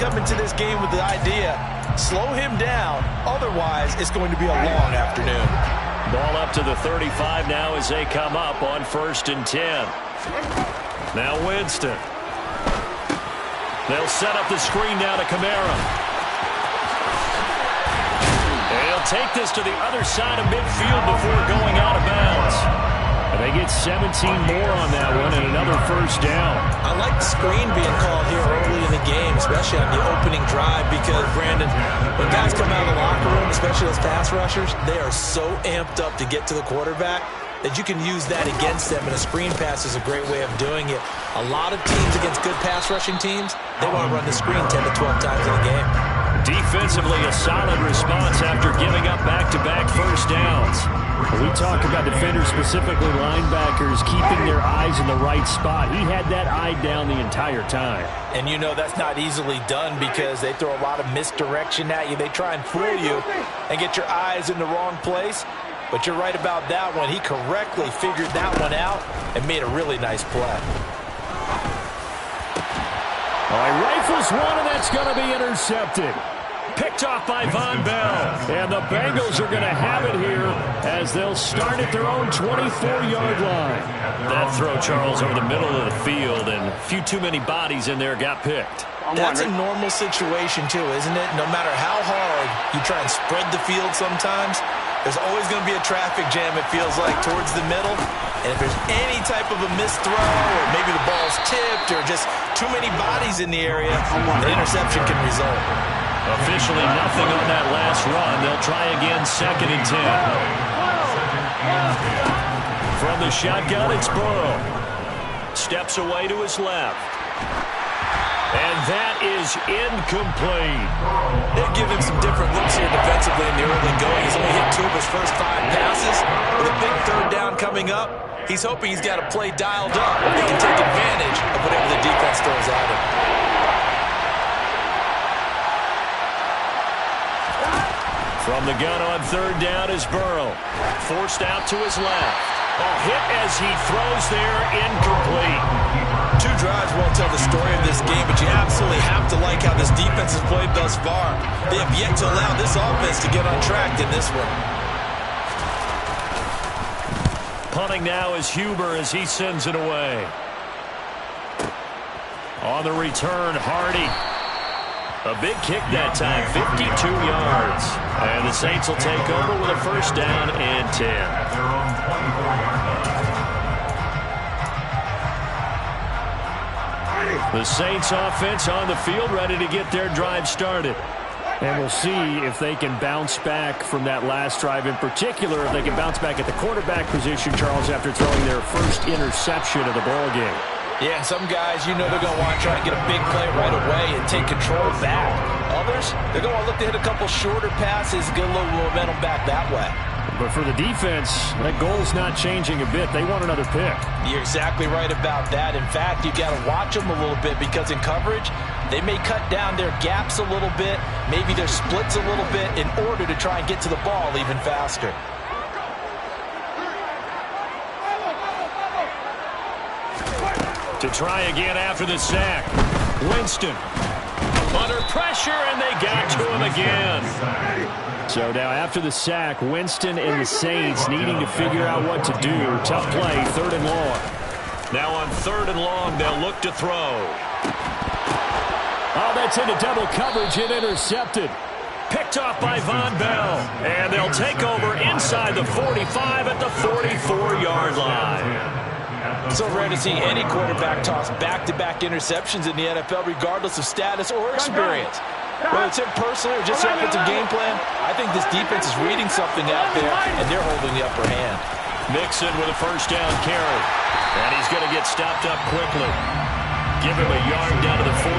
come into this game with the idea, slow him down, otherwise it's going to be a long afternoon. Ball up to the 35 now as they come up on 1st and 10. Now Winston. They'll set up the screen now to Kamara. And he'll take this to the other side of midfield before going out of bounds. And they get 17 more on that one and another 1st down. I like the screen being called here early in the game, especially on the opening drive, because, Brandon, when guys come out of the locker room, especially those pass rushers, they are so amped up to get to the quarterback that you can use that against them, and a screen pass is a great way of doing it. A lot of teams against good pass rushing teams, they want to run the screen 10 to 12 times in a game. Defensively, a solid response after giving up back-to-back 1st downs. We talk about defenders, specifically linebackers, keeping their eyes in the right spot. He had that eye down the entire time. And you know that's not easily done because they throw a lot of misdirection at you. They try and fool you and get your eyes in the wrong place. But you're right about that one. He correctly figured that one out and made a really nice play. All right, rifles one, and that's going to be intercepted. Picked off by Von Bell. And the Bengals are going to have it here as they'll start at their own 24-yard line. That throw, Charles, over the middle of the field, and a few too many bodies in there got picked. That's a normal situation, too, isn't it? No matter how hard you try and spread the field sometimes, there's always going to be a traffic jam, it feels like, towards the middle. And if there's any type of a missed throw, or maybe the ball's tipped, or just too many bodies in the area, an interception can result. Officially nothing on that last run. They'll try again 2nd and 10. From the shotgun, it's Burrow. Steps away to his left. And that is incomplete. They've given him some different looks here defensively in the early going. He's only hit 2 of his first 5 passes. With a big 3rd down coming up, he's hoping he's got a play dialed up. He can take advantage of whatever the defense throws at him. From the gun on 3rd down is Burrow. Forced out to his left. Hit as he throws there, incomplete. 2 drives won't tell the story of this game, but you absolutely have to like how this defense has played thus far. They have yet to allow this offense to get on track in this one. Punting now is Huber as he sends it away. On the return, Hardy. A big kick that time, 52 yards. And the Saints will take over with a 1st down and 10. The Saints offense on the field, ready to get their drive started. And we'll see if they can bounce back from that last drive, in particular, if they can bounce back at the quarterback position, Charles, after throwing their first interception of the ball game. Yeah, and some guys, you know they're going to want to try to get a big play right away and take control back. Others, they're going to look to hit a couple shorter passes, get a little momentum back that way. But for the defense, that goal's not changing a bit. They want another pick. You're exactly right about that. In fact, you got to watch them a little bit because in coverage, they may cut down their gaps a little bit, maybe their splits a little bit in order to try and get to the ball even faster. To try again after the sack. Winston under pressure, and they got to him again. So now after the sack, Winston and the Saints needing to figure out what to do. Tough play, 3rd and long. Now on 3rd and long, they'll look to throw. Oh, that's into double coverage and intercepted. Picked off by Von Bell. And they'll take over inside the 45 at the 44-yard line. So rare to see any quarterback toss back-to-back interceptions in the NFL, regardless of status or experience. Whether it's him personally or just the offensive game plan, I think this defense is reading something out there, and they're holding the upper hand. Mixon with a 1st down carry. And he's going to get stopped up quickly. Give him a yard down to the 43.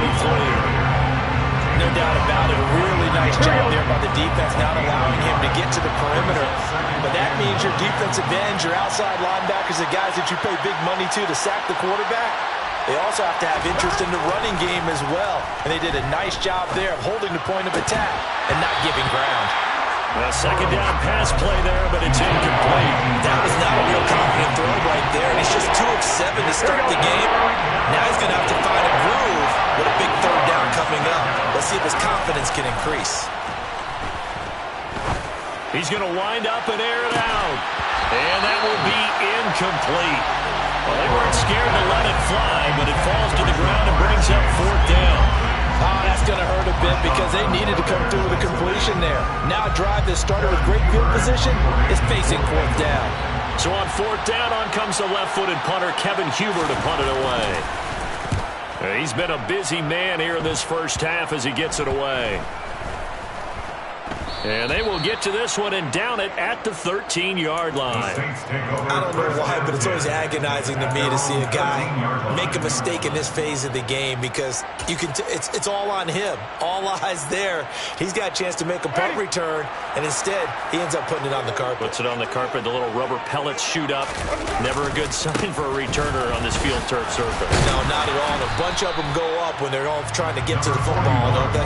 No doubt about it. A really nice job there by the defense, not allowing him to get to the perimeter. But that means your defensive ends, your outside linebackers, the guys that you pay big money to sack the quarterback, they also have to have interest in the running game as well. And they did a nice job there of holding the point of attack and not giving ground. A 2nd down pass play there, but it's incomplete. That was not a real confident throw right there. And he's just 2 of 7 to start the game. Now he's going to have to find a groove with a big 3rd down coming up. Let's Let's see if his confidence can increase. He's going to wind up and air it out. And that will be incomplete. Well, they weren't scared to let it fly, but it falls to the ground and brings up 4th down. Oh, that's going to hurt a bit because they needed to come through with a completion there. Now a drive that started with great field position is facing 4th down. So on 4th down, on comes the left-footed punter, Kevin Huber, to punt it away. He's been a busy man here in this first half as he gets it away. And they will get to this one and down it at the 13-yard line. I don't know why, but it's always agonizing to me to see a guy make a mistake in this phase of the game because you can. It's all on him. All eyes there. He's got a chance to make a punt return, and instead he ends up putting it on the carpet. Puts it on the carpet. The little rubber pellets shoot up. Never a good sign for a returner on this field turf surface. No, not at all. And a bunch of them go up when they're all trying to get to the football, don't they?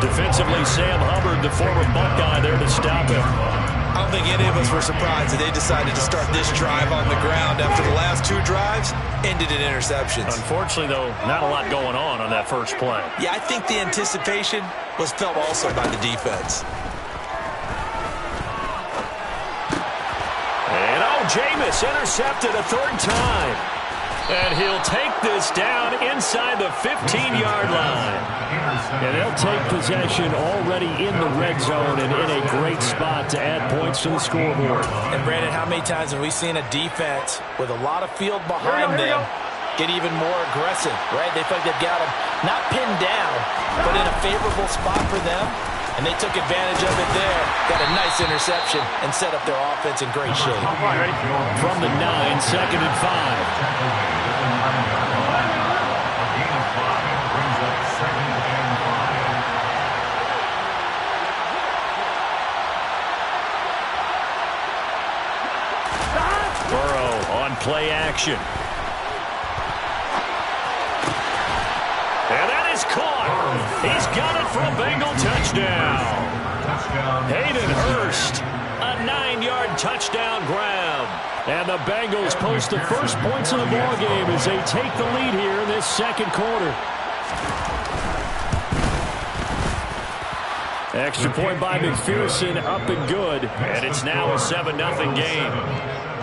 Defensively, Sam Hubbard, the former Buckeye, there to stop him. I don't think any of us were surprised that they decided to start this drive on the ground after the last 2 drives ended in interceptions. Unfortunately, though, not a lot going on that first play. Yeah, I think the anticipation was felt also by the defense. And Jameis intercepted a 3rd time. And he'll take this down inside the 15-yard line. And they'll take possession already in the red zone and in a great spot to add points to the scoreboard. And, Brandon, how many times have we seen a defense with a lot of field behind them get even more aggressive, right? They feel like they've got them not pinned down, but in a favorable spot for them. And they took advantage of it there. Got a nice interception and set up their offense in great shape. From the 9, 2nd and 5. Burrow on play action. And that is caught. He's got it for a Bengal touchdown. Hayden Hurst, a 9-yard touchdown grab. And the Bengals post the first points of the ball game as they take the lead here in this 2nd quarter. Extra point by McPherson, up and good. And it's now a 7-0 game.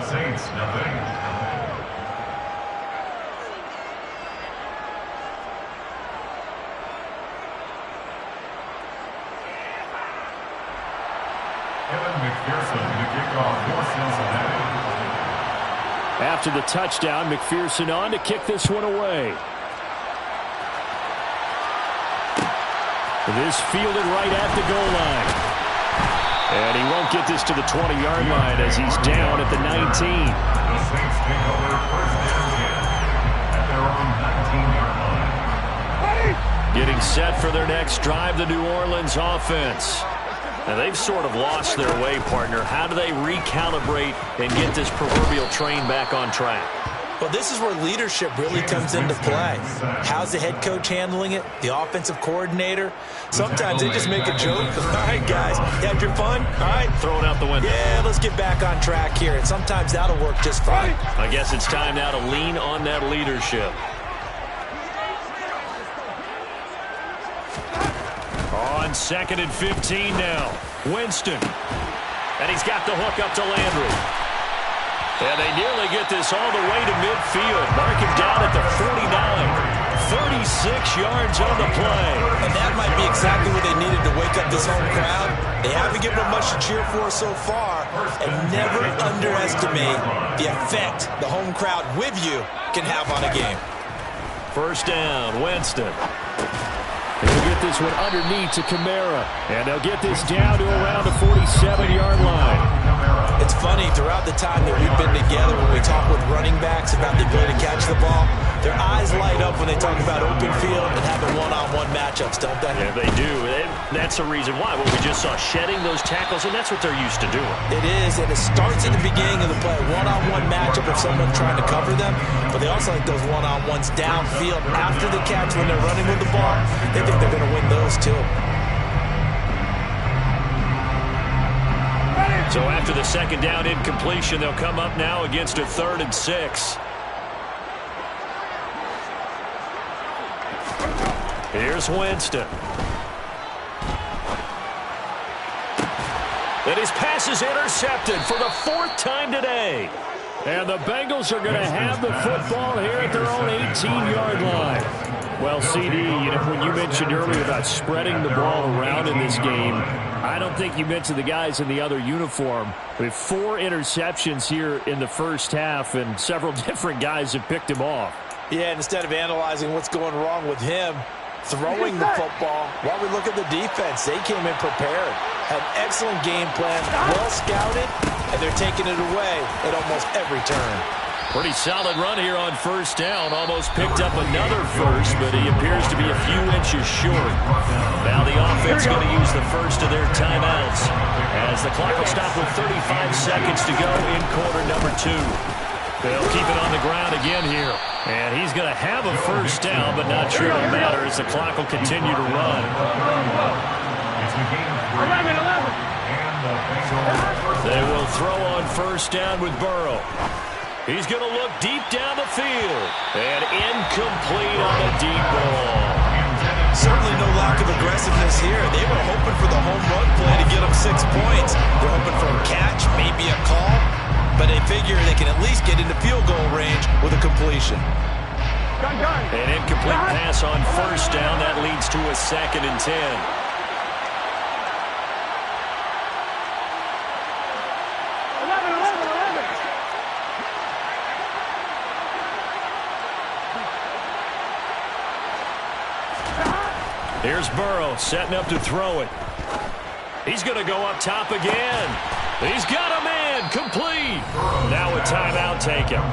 Saints, nothing. After the touchdown, McPherson on to kick this one away. This fielded right at the goal line. And he won't get this to the 20-yard line as he's down at the 19. The Saints take over 1st and 10 at their own 19-yard line. Getting set for their next drive, the New Orleans offense. Now, they've sort of lost their way, partner. How do they recalibrate and get this proverbial train back on track? Well, this is where leadership really comes into play. How's the head coach handling it? The offensive coordinator? Sometimes they just make a joke. All right, guys, you had your fun? All right. Throw it out the window. Yeah, let's get back on track here. And sometimes that'll work just fine. I guess it's time now to lean on that leadership. On 2nd and 15 now. Winston. And he's got the hook up to Landry. And they nearly get this all the way to midfield. Mark him down at the 49. 36 yards on the play. And that might be exactly what they needed to wake up this home crowd. They haven't given them much to cheer for so far. And never underestimate the effect the home crowd with you can have on a game. 1st down, Winston. They'll get this one underneath to Kamara. And they'll get this down to around the 47-yard line. It's funny, throughout the time that we've been together, when we talk with running backs about the ability to catch the ball, their eyes light up when they talk about open field and having one-on-one matchups, don't they? Yeah, they do. That's the reason why. Well, we just saw shedding those tackles, and that's what they're used to doing. It is, and it starts at the beginning of the play. One-on-one matchup if someone's trying to cover them, but they also like those one-on-ones downfield after the catch when they're running with the ball. They think they're going to win those, too. So after the 2nd down incompletion, they'll come up now against a 3rd and 6. Here's Winston. And his pass is intercepted for the 4th time today. And the Bengals are going to have the football here at their own 18-yard line. Well, CD, when you mentioned earlier about spreading the ball around in this game, I don't think you mentioned the guys in the other uniform. We have 4 interceptions here in the first half, and several different guys have picked him off. Yeah, and instead of analyzing what's going wrong with him, throwing the football, while we look at the defense, they came in prepared. Had an excellent game plan, well scouted, and they're taking it away at almost every turn. Pretty solid run here on first down. Almost picked up another first, but he appears to be a few inches short. Now the offense going to use the first of their timeouts as the clock will stop with 35 seconds to go in quarter number 2. They'll keep it on the ground again here. And he's going to have a first down, but not sure it'll matter as the clock will continue to run. They will throw on first down with Burrow. He's going to look deep down the field. And incomplete on the deep ball. Certainly no lack of aggressiveness here. They were hoping for the home run play to get them 6 points. They're hoping for a catch, maybe a call. But they figure they can at least get into field goal range with a completion. An incomplete pass on first down. That leads to a 2nd and 10. Here's Burrow setting up to throw it. He's going to go up top again. He's got a man complete. Now a timeout taken.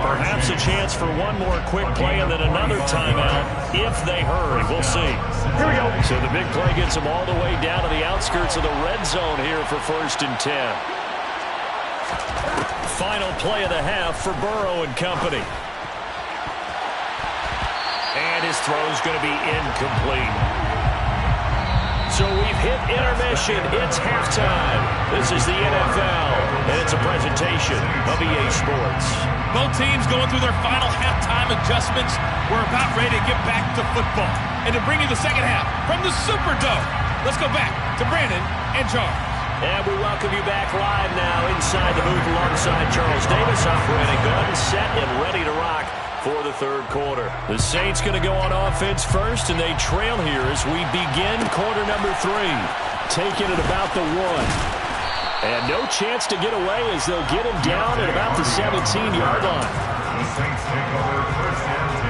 Perhaps a chance for one more quick play and then another timeout if they hurry. We'll see. Here we go. So the big play gets them all the way down to the outskirts of the red zone here for 1st and 10. Final play of the half for Burrow and company. And his throw's going to be incomplete. So we've hit intermission. It's halftime. This is the NFL, and it's a presentation of EA Sports. Both teams going through their final halftime adjustments. We're about ready to get back to football. And to bring you the second half from the Superdome, let's go back to Brandon and Charles. And we welcome you back live now inside the booth alongside Charles Davis, operating gun, set, and ready to rock for the 3rd quarter. The Saints going to go on offense first, and they trail here as we begin quarter number 3. Taking it about the 1. And no chance to get away as they'll get him down at about the 17-yard line. The Saints take over 1st and 10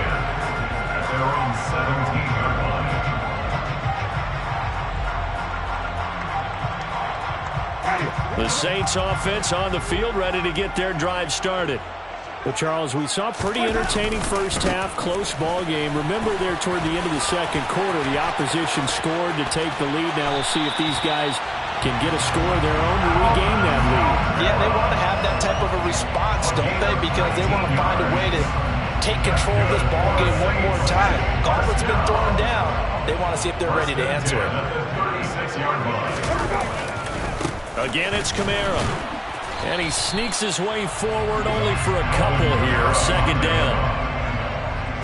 at their own 17-yard line. The Saints offense on the field, ready to get their drive started. Well, Charles, we saw a pretty entertaining first half, close ball game. Remember there toward the end of the 2nd quarter, the opposition scored to take the lead. Now we'll see if these guys can get a score of their own to regain that lead. Yeah, they want to have that type of a response, don't they? Because they want to find a way to take control of this ball game one more time. Gauntlet's been thrown down. They want to see if they're ready to answer it. Again, it's Kamara. And he sneaks his way forward only for a couple here. 2nd down.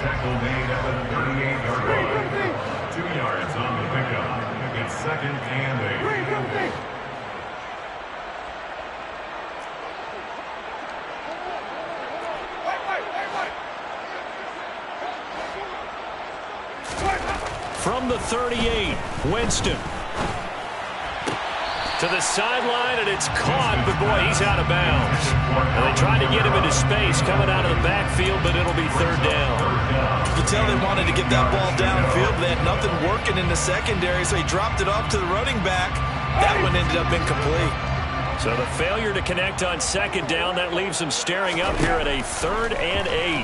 Tackle made at the 38-yard line. 2 yards on the pickup. It's 2nd and 8. From the 38, Winston. To the sideline, and it's caught, but boy, he's out of bounds. And they tried to get him into space coming out of the backfield, but it'll be 3rd down. You can tell they wanted to get that ball downfield. They had nothing working in the secondary, so he dropped it off to the running back. That one ended up incomplete. So the failure to connect on 2nd down, that leaves them staring up here at a 3rd and 8.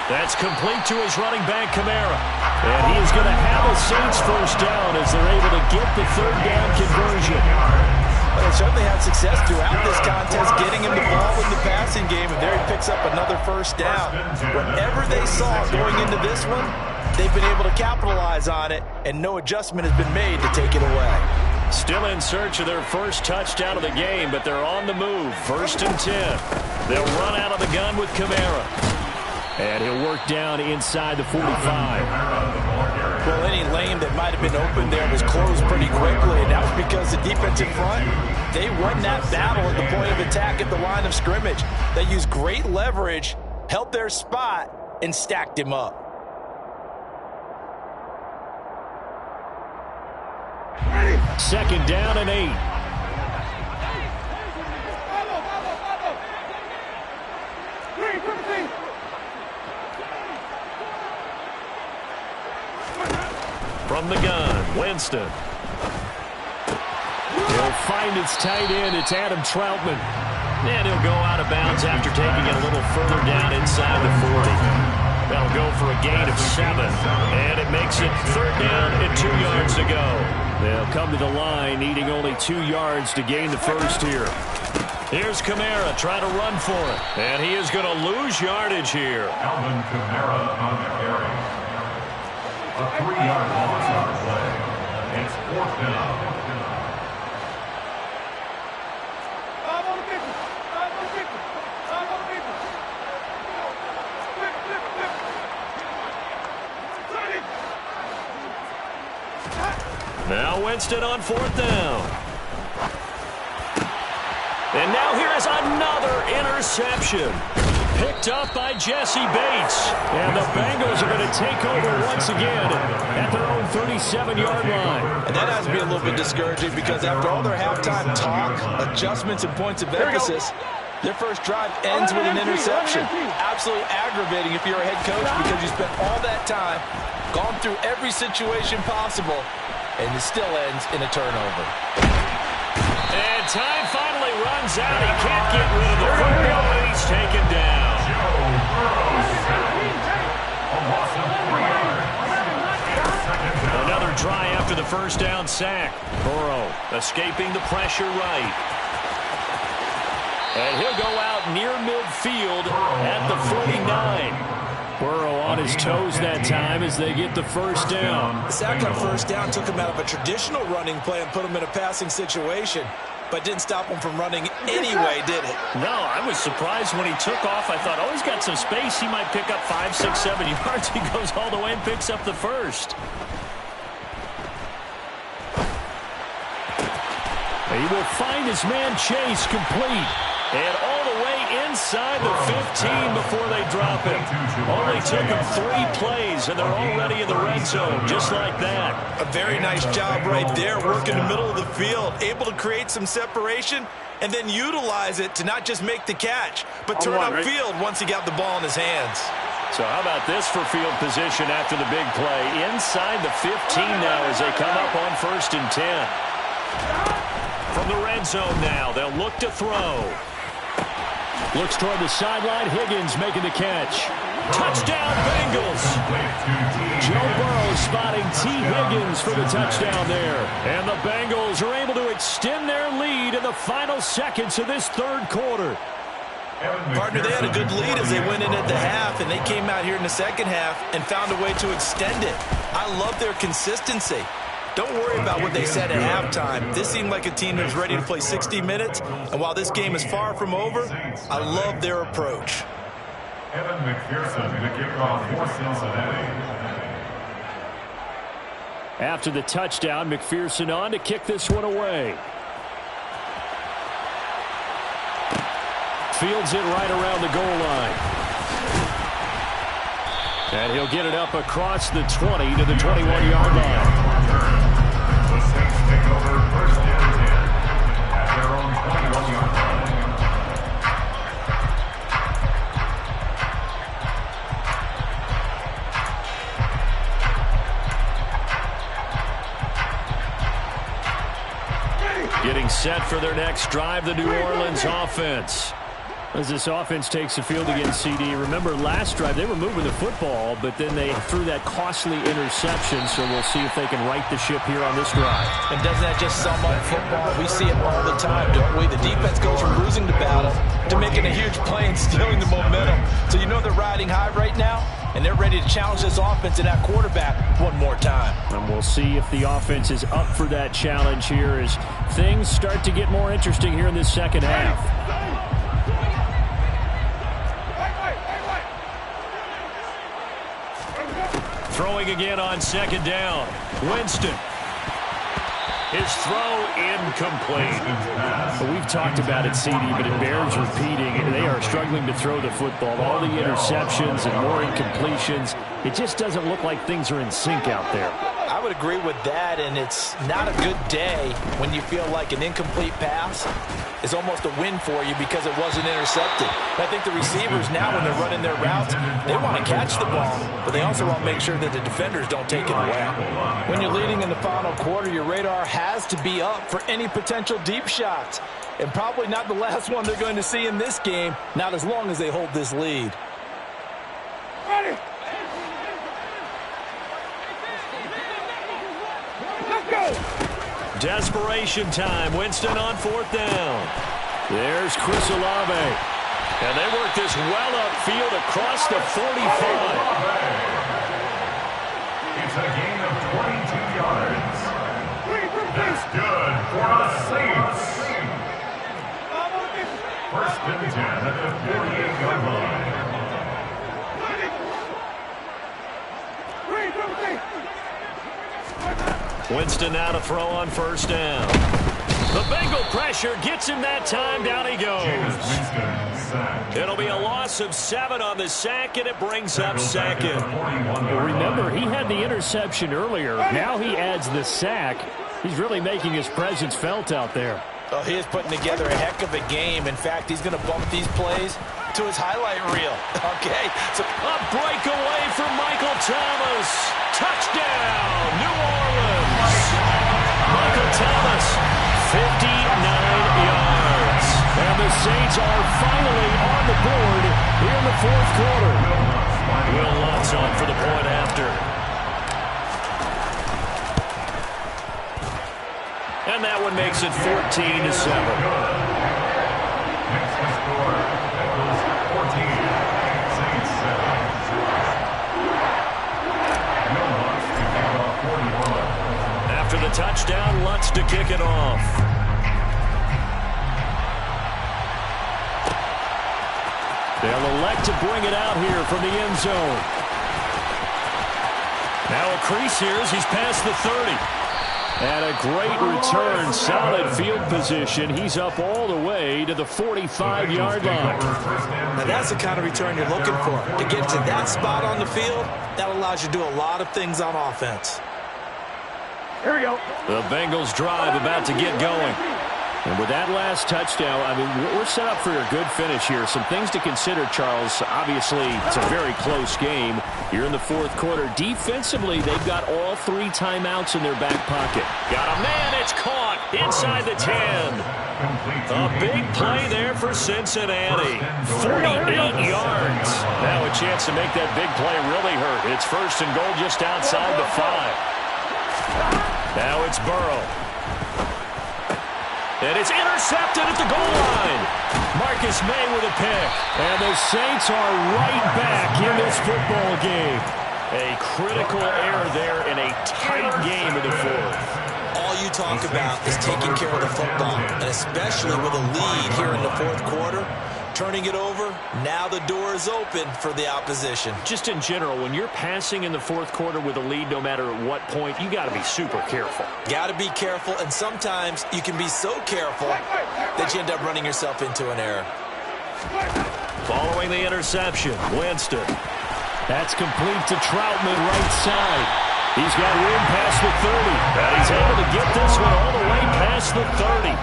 That's complete to his running back, Kamara. And he is going to have a Saints first down as they're able to get the 3rd down conversion. Well, they certainly had success throughout this contest, getting him the ball in the passing game, and there he picks up another first down. Whatever they saw going into this one, they've been able to capitalize on it, and no adjustment has been made to take it away. Still in search of their first touchdown of the game, but they're on the move. 1st and 10. They'll run out of the gun with Kamara. And he'll work down inside the 45. Well, any lane that might have been open there was closed pretty quickly, and that was because the defensive front, they won that battle at the point of attack at the line of scrimmage. They used great leverage, held their spot, and stacked him up. Second down and 8. From the gun, Winston. He'll find his tight end. It's Adam Troutman. And he'll go out of bounds after taking it a little further down inside the 40. That'll go for a gain of 7. And it makes it 3rd down and 2 yards to go. They'll come to the line, needing only 2 yards to gain the first here. Here's Kamara trying to run for it. And he is going to lose yardage here. Alvin Kamara on the carry. A 3-yard loss on the play. It's 4th down. Now Winston on 4th down. And now here is another interception. Picked up by Jesse Bates. And the Bengals are going to take over once again at their own 37-yard line. And that has to be a little bit discouraging because after all their halftime talk, adjustments, and points of emphasis, their first drive ends with an interception. Absolutely aggravating if you're a head coach because you spent all that time, gone through every situation possible, and it still ends in a turnover. And time finally runs out. He can't get rid of the football, and he's taken down. Another try after the first down sack. Burrow escaping the pressure right. And he'll go out near midfield at the 49. Burrow on his toes that time as they get the first down. The sack on first down took him out of a traditional running play and put him in a passing situation, but didn't stop him from running anyway, did it? No, I was surprised when he took off. I thought, oh, he's got some space. He might pick up 5, 6, 7 yards. He goes all the way and picks up the first. He will find his man Chase complete. And all the way inside the 15 before they drop him. Only took him 3 plays, and they're already in the red zone, just like that. A very nice job right there, working the middle of the field, able to create some separation, and then utilize it to not just make the catch, but turn upfield once he got the ball in his hands. So how about this for field position after the big play? Inside the 15 now as they come up on 1st and 10. From the red zone now, they'll look to throw. Looks toward the sideline. Higgins making the catch. Touchdown, Bengals. Joe Burrow spotting T. Higgins for the touchdown there. And the Bengals are able to extend their lead in the final seconds of this 3rd quarter. Partner, they had a good lead as they went in at the half, and they came out here in the second half and found a way to extend it. I love their consistency. Don't worry about what they said at halftime. This seemed like a team that was ready to play 60 minutes, and while this game is far from over, I love their approach. Evan McPherson to kick off for Cincinnati. After the touchdown, McPherson on to kick this one away. Fields it right around the goal line. And he'll get it up across the 20 to the 21-yard line. The Saints take over 1st and 10 at their own 21-yard line. Getting set for their next drive, the New Orleans offense. As this offense takes the field against CD, remember last drive they were moving the football, but then they threw that costly interception, so we'll see if they can right the ship here on this drive. And doesn't that just sum up football? We see it all the time, don't we? The defense goes from losing the battle to making a huge play and stealing the momentum. So you know they're riding high right now, and they're ready to challenge this offense and that quarterback one more time. And we'll see if the offense is up for that challenge here as things start to get more interesting here in this second half. Throwing again on second down. Winston. His throw incomplete. Well, we've talked about it, CD, but it bears repeating. They are struggling to throw the football. All the interceptions and more incompletions. It just doesn't look like things are in sync out there. I would agree with that, and it's not a good day when you feel like an incomplete pass is almost a win for you because it wasn't intercepted. And I think the receivers now, when they're running their routes, they want to catch the ball, but they also want to make sure that the defenders don't take it away. When you're leading in the final quarter, your radar has to be up for any potential deep shots, and probably not the last one they're going to see in this game, not as long as they hold this lead. Ready. Desperation time. Winston on fourth down. There's Chris Olave. And they work this well upfield across the 45. It's a gain of 22 yards. That's good for the Saints. First and 10 at the 48-yard line. Winston now to throw on first down. The Bengal pressure gets him that time. Down he goes. It'll be a loss of 7 on the sack, and it brings up second. Well, remember, he had the interception earlier. Now he adds the sack. He's really making his presence felt out there. Oh, he is putting together a heck of a game. In fact, he's going to bump these plays to his highlight reel. Okay, so a breakaway from Michael Thomas. Touchdown, New Orleans. Michael Thomas, 59 yards. And the Saints are finally on the board here in the fourth quarter. Will Lutz on for the point after. And that one makes it 14-7. Next to score, Bengals 14, Saints 7. No Lutz to kick off 41. After the touchdown, Lutz to kick it off. They'll elect to bring it out here from the end zone. Now a crease here as he's past the 30. And a great return, solid field position. He's up all the way to the 45-yard line. Now that's the kind of return you're looking for. To get to that spot on the field, that allows you to do a lot of things on offense. Here we go. The Bengals drive about to get going. And with that last touchdown, I mean, we're set up for a good finish here. Some things to consider, Charles. Obviously, it's a very close game. You're in the fourth quarter. Defensively, they've got all 3 timeouts in their back pocket. Got a man, it's caught inside the 10. A big play there for Cincinnati. 48 yards. Now a chance to make that big play really hurt. It's first and goal just outside the 5. Now it's Burrow. And it's intercepted at the goal line. Marcus May with a pick. And the Saints are right back in this football game. A critical error there in a tight game in the fourth. All you talk about is taking care of the football, and especially with a lead here in the fourth quarter. Turning it over, now the door is open for the opposition. Just in general, when you're passing in the fourth quarter with a lead, no matter at what point, you got to be super careful. Got to be careful, and sometimes you can be so careful that you end up running yourself into an error. Following the interception, Winston. That's complete to Troutman right side. He's got room past the 30. And he's able to get this one all the way past the 30.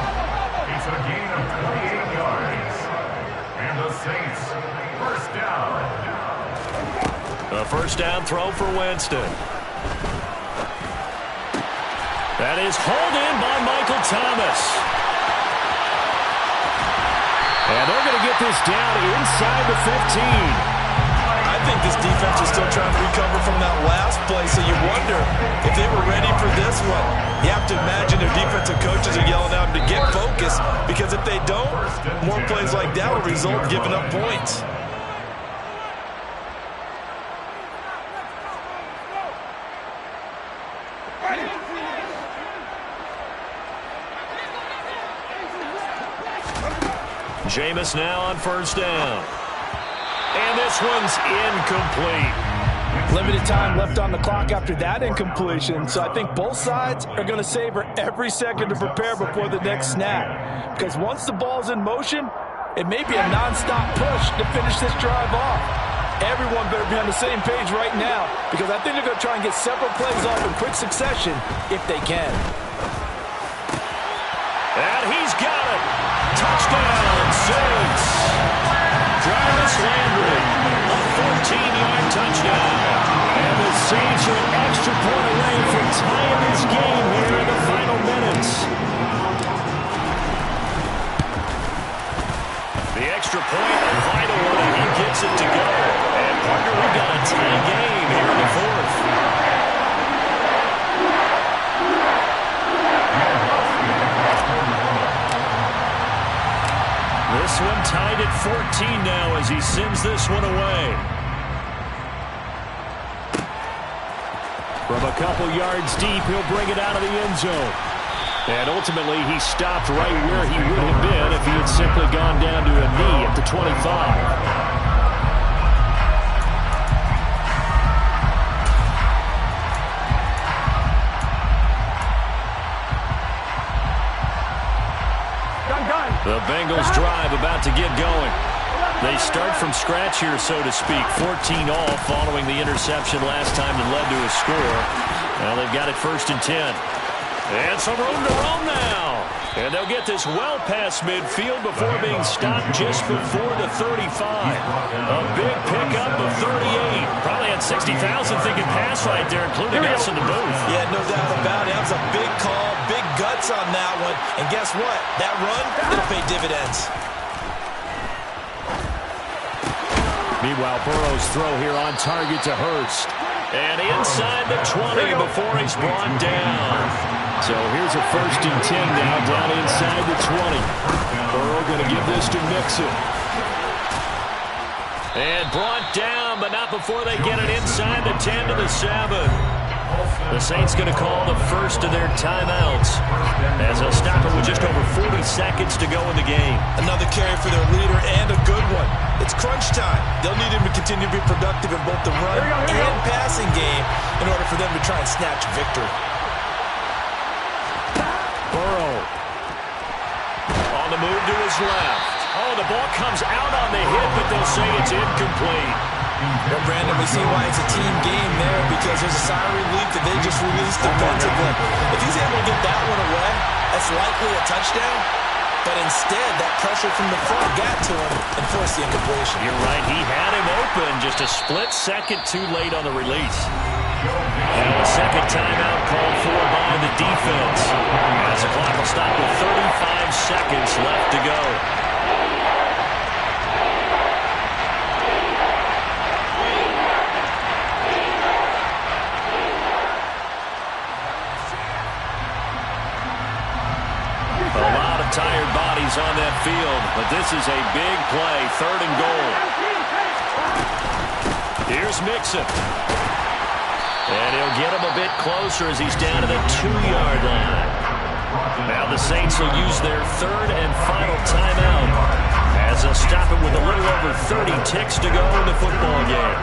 It's a gain of 28 yards. And the Saints, first down. A first down throw for Winston. That is hauled in by Michael Thomas. And they're going to get this down inside the 15. I think this defense is still trying to recover from that last play, so you wonder if they were ready for this one. You have to imagine their defensive coaches are yelling at them to get focused, because if they don't, more plays like that will result in giving up points. Jameis now on first down. And this one's incomplete. Limited time left on the clock after that incompletion, so I think both sides are going to savor every second to prepare before the next snap. Because once the ball's in motion, it may be a non-stop push to finish this drive off. Everyone better be on the same page right now, because I think they're going to try and get several plays off in quick succession if they can. And he's got it. Touchdown, Saints. Jarvis Landry, a 14-yard touchdown. And the Saints are an extra point away from tying this game here in the final minutes. The extra point, a vital one, and he gets it to go. And, partner, we've got a tie game here in the fourth. This one tied at 14 now as he sends this one away. From a couple yards deep, he'll bring it out of the end zone. And ultimately, he stopped right where he would have been if he had simply gone down to a knee at the 25. The Bengals drive about to get going. They start from scratch here, so to speak. 14 all following the interception last time that led to a score. Well, they've got it 1st and 10. And some room to roam now. And they'll get this well past midfield before being stopped just before the 35. A big pickup of 38. Probably had 60,000 thinking pass right there, including us in the booth. Yeah, no doubt about it. That was a big call, big guts on that one. And guess what? That run, it'll pay dividends. Meanwhile, Burrow's throw here on target to Hurst. And inside the 20 before he's brought down. So here's a 1st and 10 now, down inside the 20. Burrow going to give this to Mixon. And brought down, but not before they get it inside the 10 to the 7. The Saints going to call the first of their timeouts as they'll stop it with just over 40 seconds to go in the game. Another carry for their leader and a good one. It's crunch time. They'll need him to continue to be productive in both the run and passing game in order for them to try and snatch victory. Burrow. On the move to his left. Oh, the ball comes out on the hit, but they'll say it's incomplete. Well, Brandon, we see why it's a team game there, because there's a sigh of relief that they just released defensively. If he's able to get that one away, that's likely a touchdown. But instead, that pressure from the front got to him and forced the incompletion. You're right. He had him open, just a split second too late on the release. And a second timeout called for by the defense. As the clock will stop with 35 seconds left to go. Tired bodies on that field, but this is a big play, 3rd and goal. Here's Mixon. And he'll get him a bit closer as he's down to the 2-yard line. Now the Saints will use their 3rd and final timeout as they'll stop it with a little over 30 ticks to go in the football game.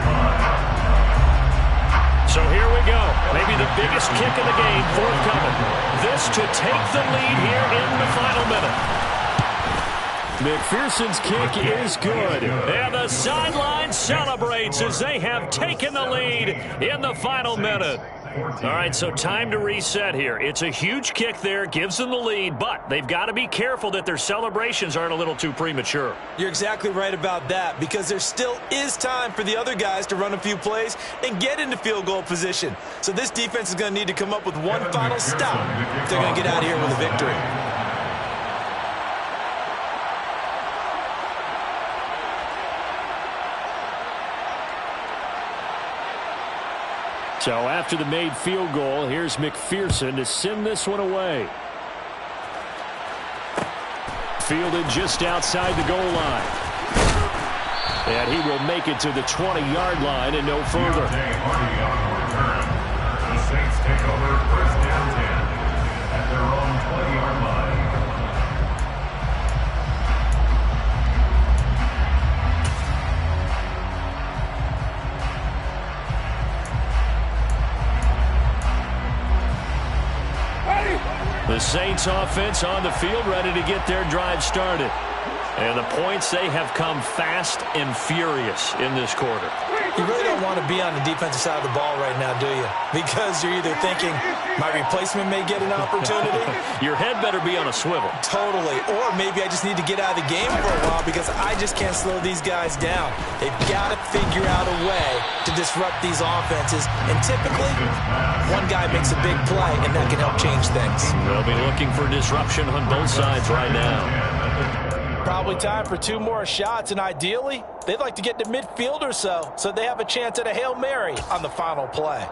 So here we go. Maybe the biggest kick of the game forthcoming. This to take the lead here in the final minute. McPherson's kick is good. And the sideline celebrates as they have taken the lead in the final minute. All right, so time to reset here. It's a huge kick there, gives them the lead, but they've got to be careful that their celebrations aren't a little too premature. You're exactly right about that, because there still is time for the other guys to run a few plays and get into field goal position. So this defense is going to need to come up with one final stop if they're going to get out of here with a victory. So after the made field goal, here's McPherson to send this one away. Fielded just outside the goal line. And he will make it to the 20-yard line and no further. The Saints take over 1st and 10 at their own 20-yard line. Saints offense on the field, ready to get their drive started. And the points, they have come fast and furious in this quarter. You really don't want to be on the defensive side of the ball right now, do you? Because you're either thinking, my replacement may get an opportunity. Your head better be on a swivel. Totally. Or maybe I just need to get out of the game for a while because I just can't slow these guys down. They've got to figure out a way to disrupt these offenses. And typically, one guy makes a big play, and that can help change things. They'll be looking for disruption on both sides right now. Probably time for 2 more shots, and ideally, they'd like to get to midfield or so they have a chance at a Hail Mary on the final play.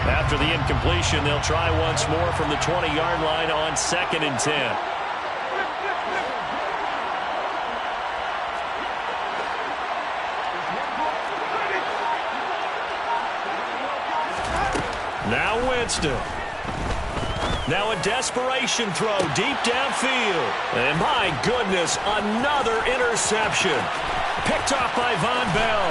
After the incompletion, they'll try once more from the 20-yard line on 2nd and 10. Now Winston. Now a desperation throw deep downfield. And my goodness, another interception. Picked off by Von Bell.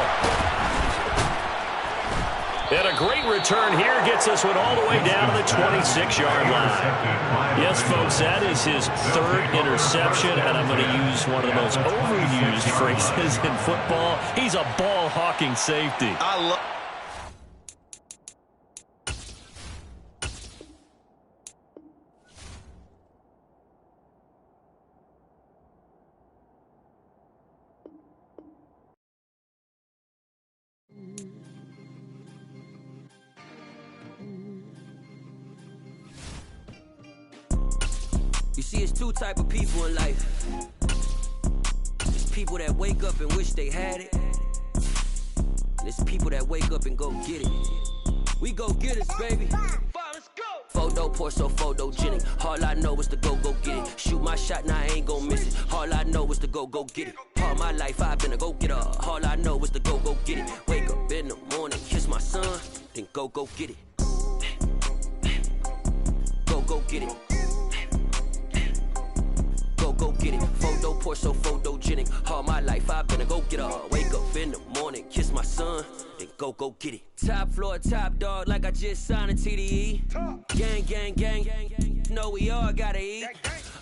And a great return here gets us one all the way down to the 26-yard line. Yes, folks, that is his 3rd interception, and I'm going to use one of the most overused phrases in football. He's a ball-hawking safety. I love You see, it's 2 type of people in life. There's people that wake up and wish they had it. And there's people that wake up and go get it. We go get it, baby. Let's go. Photo pour so photogenic. All I know is to go get it. Shoot my shot, now I ain't gon' miss it. All I know is to go get it. All my life I've been a go-getter. All I know is to go get it. Wake up in the morning, kiss my son, then go get it. Go get it. Go get it. Photo pour so photogenic. All my life I've been a go-getter. Wake up in the morning, kiss my son, then go get it. Top floor, top dog, like I just signed a TDE. Gang. Know we all gotta eat.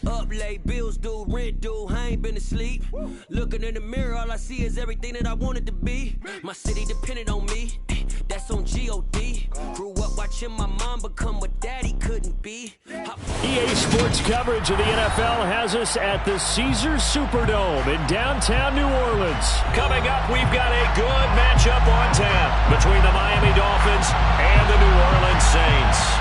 Up late, bills due, rent due, I ain't been asleep. Looking in the mirror, all I see is everything that I wanted to be. My city depended on me, that's on G.O.D. Grew up watching my mom become what daddy couldn't be. EA Sports coverage of the NFL has us at the Caesars Superdome in downtown New Orleans. Coming up, we've got a good matchup on tap between the Miami Dolphins and the New Orleans Saints.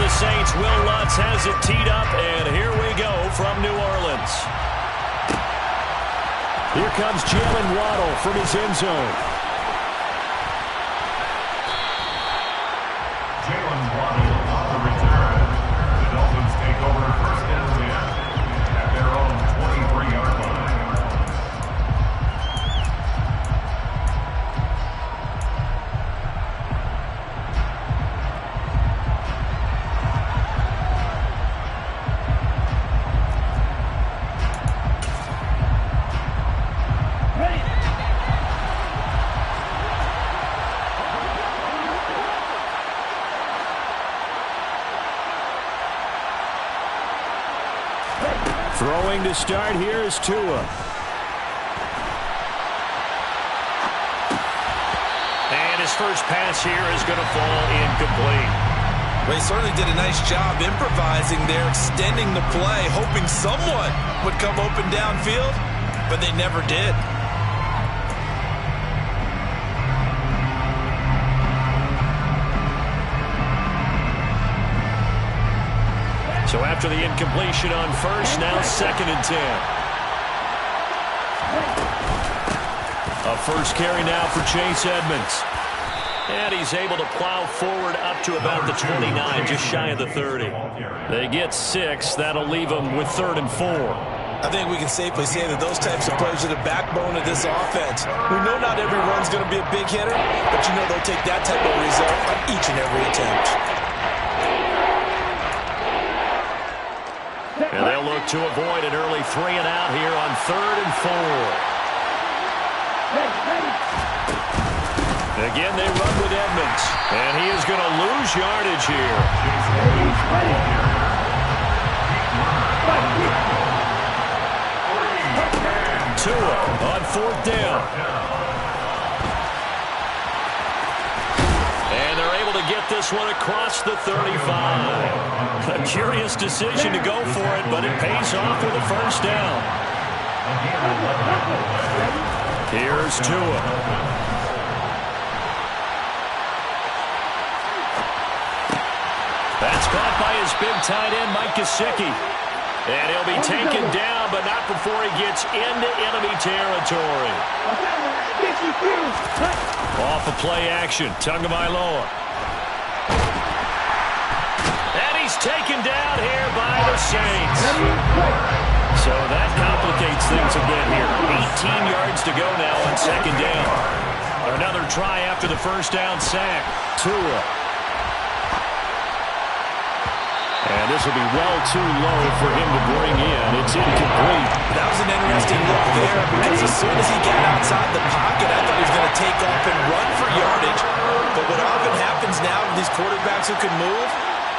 Saints, Will Lutz has it teed up, and here we go from New Orleans. Here comes Jalen Waddle from his end zone. Jalen Waddle on the return. The Dolphins take over 1st and 10 at their own 23-yard line. Throwing to start here is Tua. And his first pass here is going to fall incomplete. Well, he certainly did a nice job improvising there, extending the play, hoping someone would come open downfield, but they never did. So after the incompletion on first, now 2nd and 10. A first carry now for Chase Edmonds. And he's able to plow forward up to about the 29, just shy of the 30. They get 6. That'll leave them with 3rd and 4. I think we can safely say that those types of plays are the backbone of this offense. We know not every run's going to be a big hitter, but you know they'll take that type of result on each and every attempt. And they'll look to avoid an early 3 and out here on 3rd and 4. Again, they run with Edmonds, and he is going to lose yardage here. Tua on 4th down. And they're able to get this one across the 35. A curious decision to go for it, but it pays off with a 1st down. Here's Tua. That's caught by his big tight end, Mike Gesicki. And he'll be taken down, but not before he gets into enemy territory. Off of play action, Tagovailoa. And he's taken down here by the Saints. So that complicates things a bit here. 18 yards to go now on 2nd down. Another try after the 1st down sack. Tua. And this will be well too low for him to bring in. It's incomplete. That was an interesting look there because as soon as he got outside the pocket, I thought he was going to take off and run for yardage. But what often happens now with these quarterbacks who can move,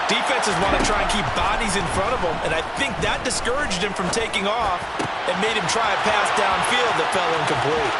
defenses want to try and keep bodies in front of them. And I think that discouraged him from taking off and made him try a pass downfield that fell incomplete.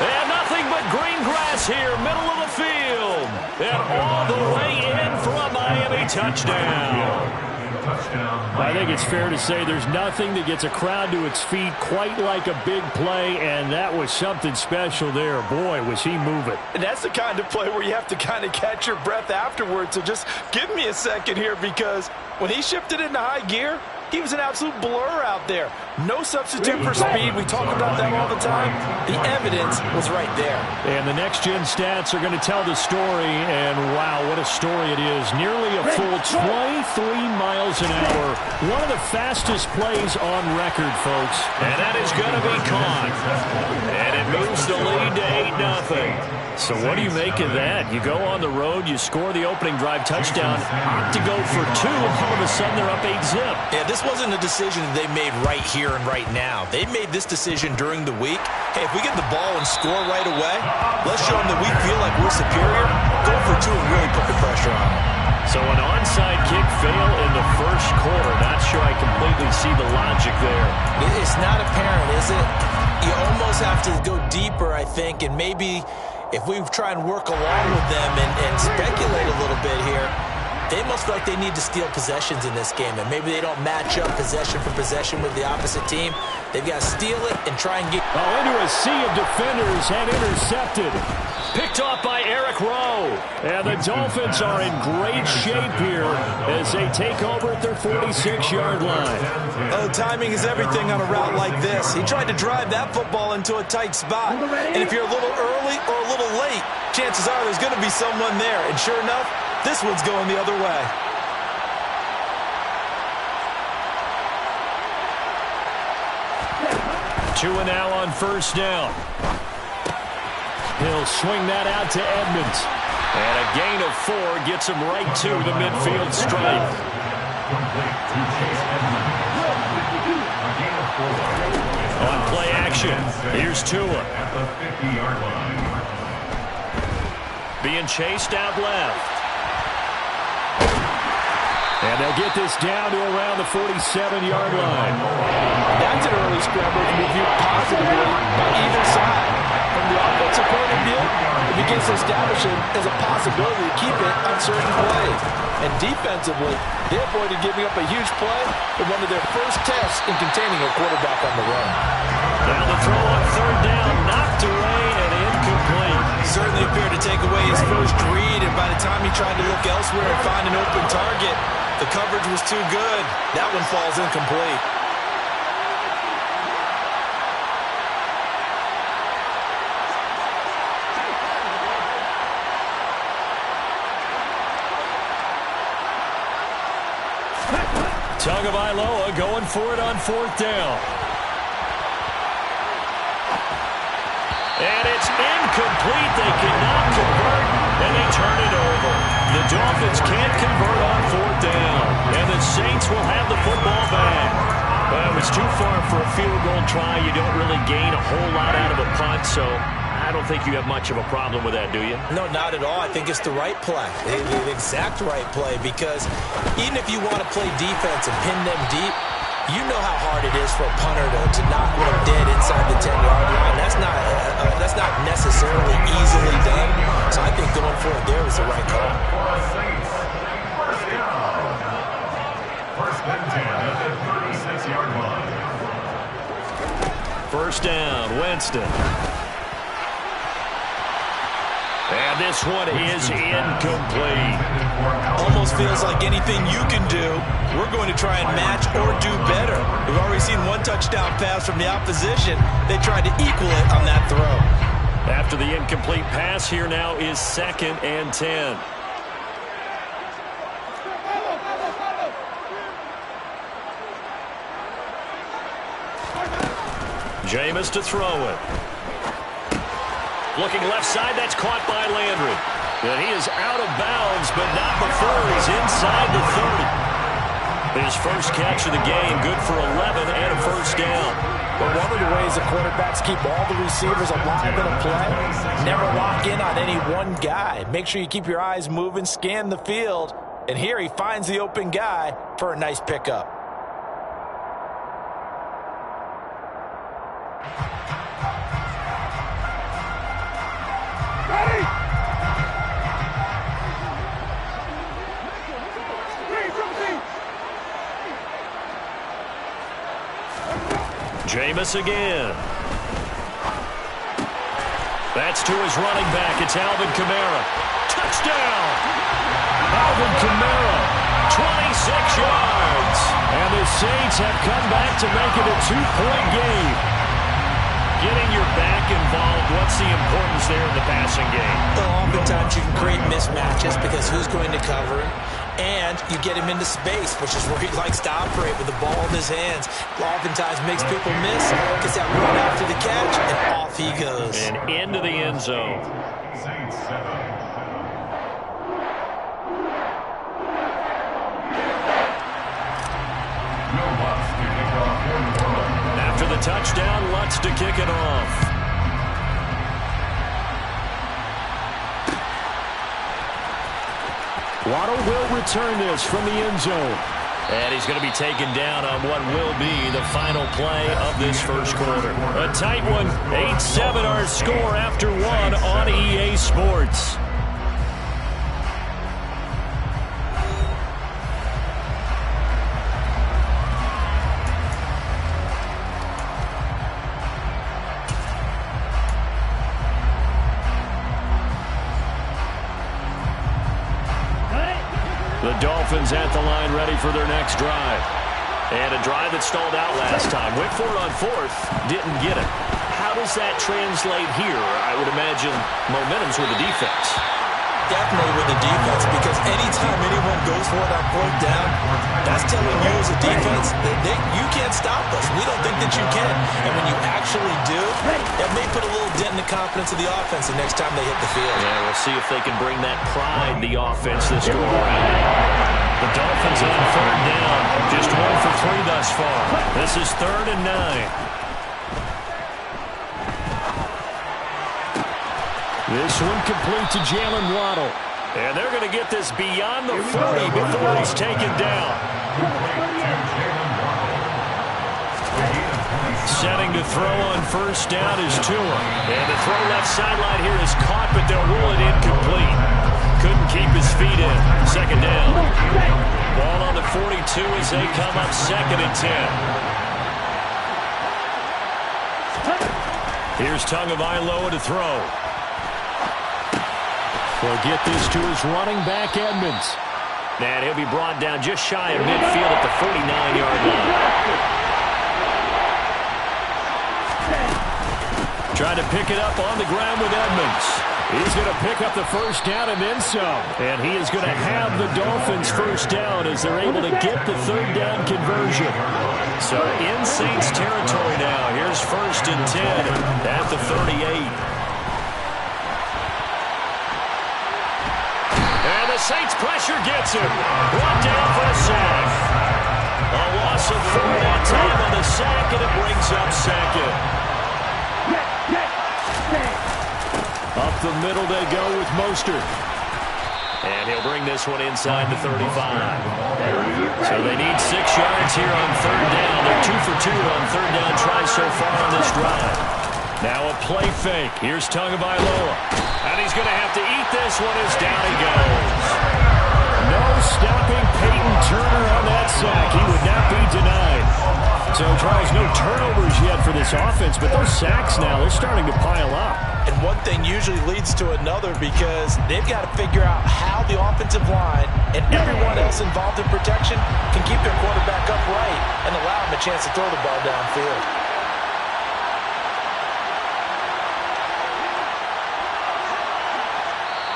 And nothing but green grass here, middle of the field. And all the way in for a Miami touchdown. I think it's fair to say there's nothing that gets a crowd to its feet quite like a big play, and that was something special there. Boy, was he moving. And that's the kind of play where you have to kind of catch your breath afterwards. So just give me a second here, because when he shifted into high gear, he was an absolute blur out there. No substitute for speed. We talk about that all the time. The evidence was right there. And the next-gen stats are going to tell the story, and wow, what a story it is. Nearly a full 23 miles an hour. One of the fastest plays on record, folks. And that is going to be caught. And it moves the lead to 8-0. So what do you make of that? You go on the road, you score the opening drive touchdown, opt to go for 2, and all of a sudden they're up 8-zip. Yeah, this wasn't a decision they made right here and right now. They made this decision during the week. Hey, if we get the ball and score right away, let's show them that we feel like we're superior. Go for 2 and really put the pressure on them. So an onside kick fail in the 1st quarter. Not sure I completely see the logic there. It's not apparent, is it? You almost have to go deeper, I think, and maybe if we try and work along with them and speculate a little bit here, they must feel like they need to steal possessions in this game, and maybe they don't match up possession for possession with the opposite team. They've got to steal it and try and get... into a sea of defenders and intercepted. Picked off by Eric Rowe. And the Dolphins are in great shape here as they take over at their 46-yard line. Oh, timing is everything on a route like this. He tried to drive that football into a tight spot. And if you're a little early or a little late, chances are there's going to be someone there. And sure enough, this one's going the other way. Tua now on 1st down. He'll swing that out to Edmonds. And a gain of 4 gets him right to the midfield stripe. On play action, here's Tua. Being chased out left. And they'll get this down to around the 47-yard line. That's an early scramble to be viewed positively by either side. From the offensive point of view, it begins to establish it as a possibility to keep it on certain plays. And defensively, they avoided giving up a huge play in one of their first tests in containing a quarterback on the run. Now the throw on 3rd down, knocked away and incomplete. Certainly appeared to take away his first read, and by the time he tried to look elsewhere and find an open target, the coverage was too good. That one falls incomplete. Tagovailoa going for it on 4th down. And it's incomplete. They cannot convert, and they turn it over. The Dolphins can't convert on 4th down, and the Saints will have the football back. Well, it was too far for a field goal try. You don't really gain a whole lot out of a punt, so I don't think you have much of a problem with that, do you? No, not at all. I think it's the right play, the exact right play, because even if you want to play defense and pin them deep, you know how hard it is for a punter to knock one dead inside the 10-yard line. That's not necessarily easily done. So I think going for it there was the right call. First and 10 at the 36-yard line. First down, Winston. And this one is incomplete. Almost feels like anything you can do, we're going to try and match or do better. We've already seen one touchdown pass from the opposition. They tried to equal it on that throw. After the incomplete pass, here now is 2nd and 10. Jameis to throw it. Looking left side, that's caught by Landry. And he is out of bounds, but not before he's inside the 30. His first catch of the game, good for 11 and a first down. But one of the ways the quarterbacks keep all the receivers alive in a play, never lock in on any one guy. Make sure you keep your eyes moving, scan the field, and here he finds the open guy for a nice pickup. Jameis again. That's to his running back. It's Alvin Kamara. Touchdown! Alvin Kamara, 26 yards. And the Saints have come back to make it a 2-point game. Getting your back involved, what's the importance there in the passing game? Well, oftentimes you can create mismatches because who's going to cover him? And you get him into space, which is where he likes to operate with the ball in his hands. Oftentimes makes people miss, gets that run after the catch, and off he goes. And into the end zone. Saints 7. No Lutz to kick off. After the touchdown, Lutz to kick it off. Waddle will return this from the end zone. And he's going to be taken down on what will be the final play of this first quarter. A tight one, 8-7 our score after one on EA Sports. The Dolphins at the line ready for their next drive. And a drive that stalled out last time. Went for it on 4th, didn't get it. How does that translate here? I would imagine momentum's with the defense. Definitely with the defense, because anytime anyone goes for it on 4th down, that's telling you as a defense that you can't stop us. We don't think that you can. And when you actually do, that may put a little dent in the confidence of the offense the next time they hit the field. Yeah, we'll see if they can bring that pride, the offense, this go around. The Dolphins on 3rd down. Just 1 for 3 thus far. This is 3rd and 9. This one complete to Jalen Waddle. And they're going to get this beyond the 40 before he's taken down. Setting to throw on 1st down is Tua. And the throw left sideline here is caught, but they'll rule it incomplete. Couldn't keep his feet in. 2nd down. Ball on the 42 as they come up 2nd and 10. Here's Tagovailoa to throw. Will get this to his running back, Edmonds. And he'll be brought down just shy of midfield at the 49-yard line. Trying to pick it up on the ground with Edmonds. He's going to pick up the first down and then some. And he is going to have the Dolphins first down as they're able to get the third down conversion. So in Saints territory now. Here's 1st and 10 at the 38. And the Saints pressure gets him. Brought down for a sack. A loss of 4 that time on the sack, and it brings up 2nd. Up the middle they go with Mostert. And he'll bring this one inside the 35. So they need 6 yards here on 3rd down. They're 2 for 2 on 3rd down tries so far on this drive. Now a play fake. Here's Tagovailoa. And he's going to have to eat this one as down he goes. No stopping Peyton Turner on that sack. He would not be denied. So, Charles, no turnovers yet for this offense, but those sacks now, they're starting to pile up. And one thing usually leads to another because they've got to figure out how the offensive line and everyone else involved in protection can keep their quarterback upright and allow him a chance to throw the ball downfield.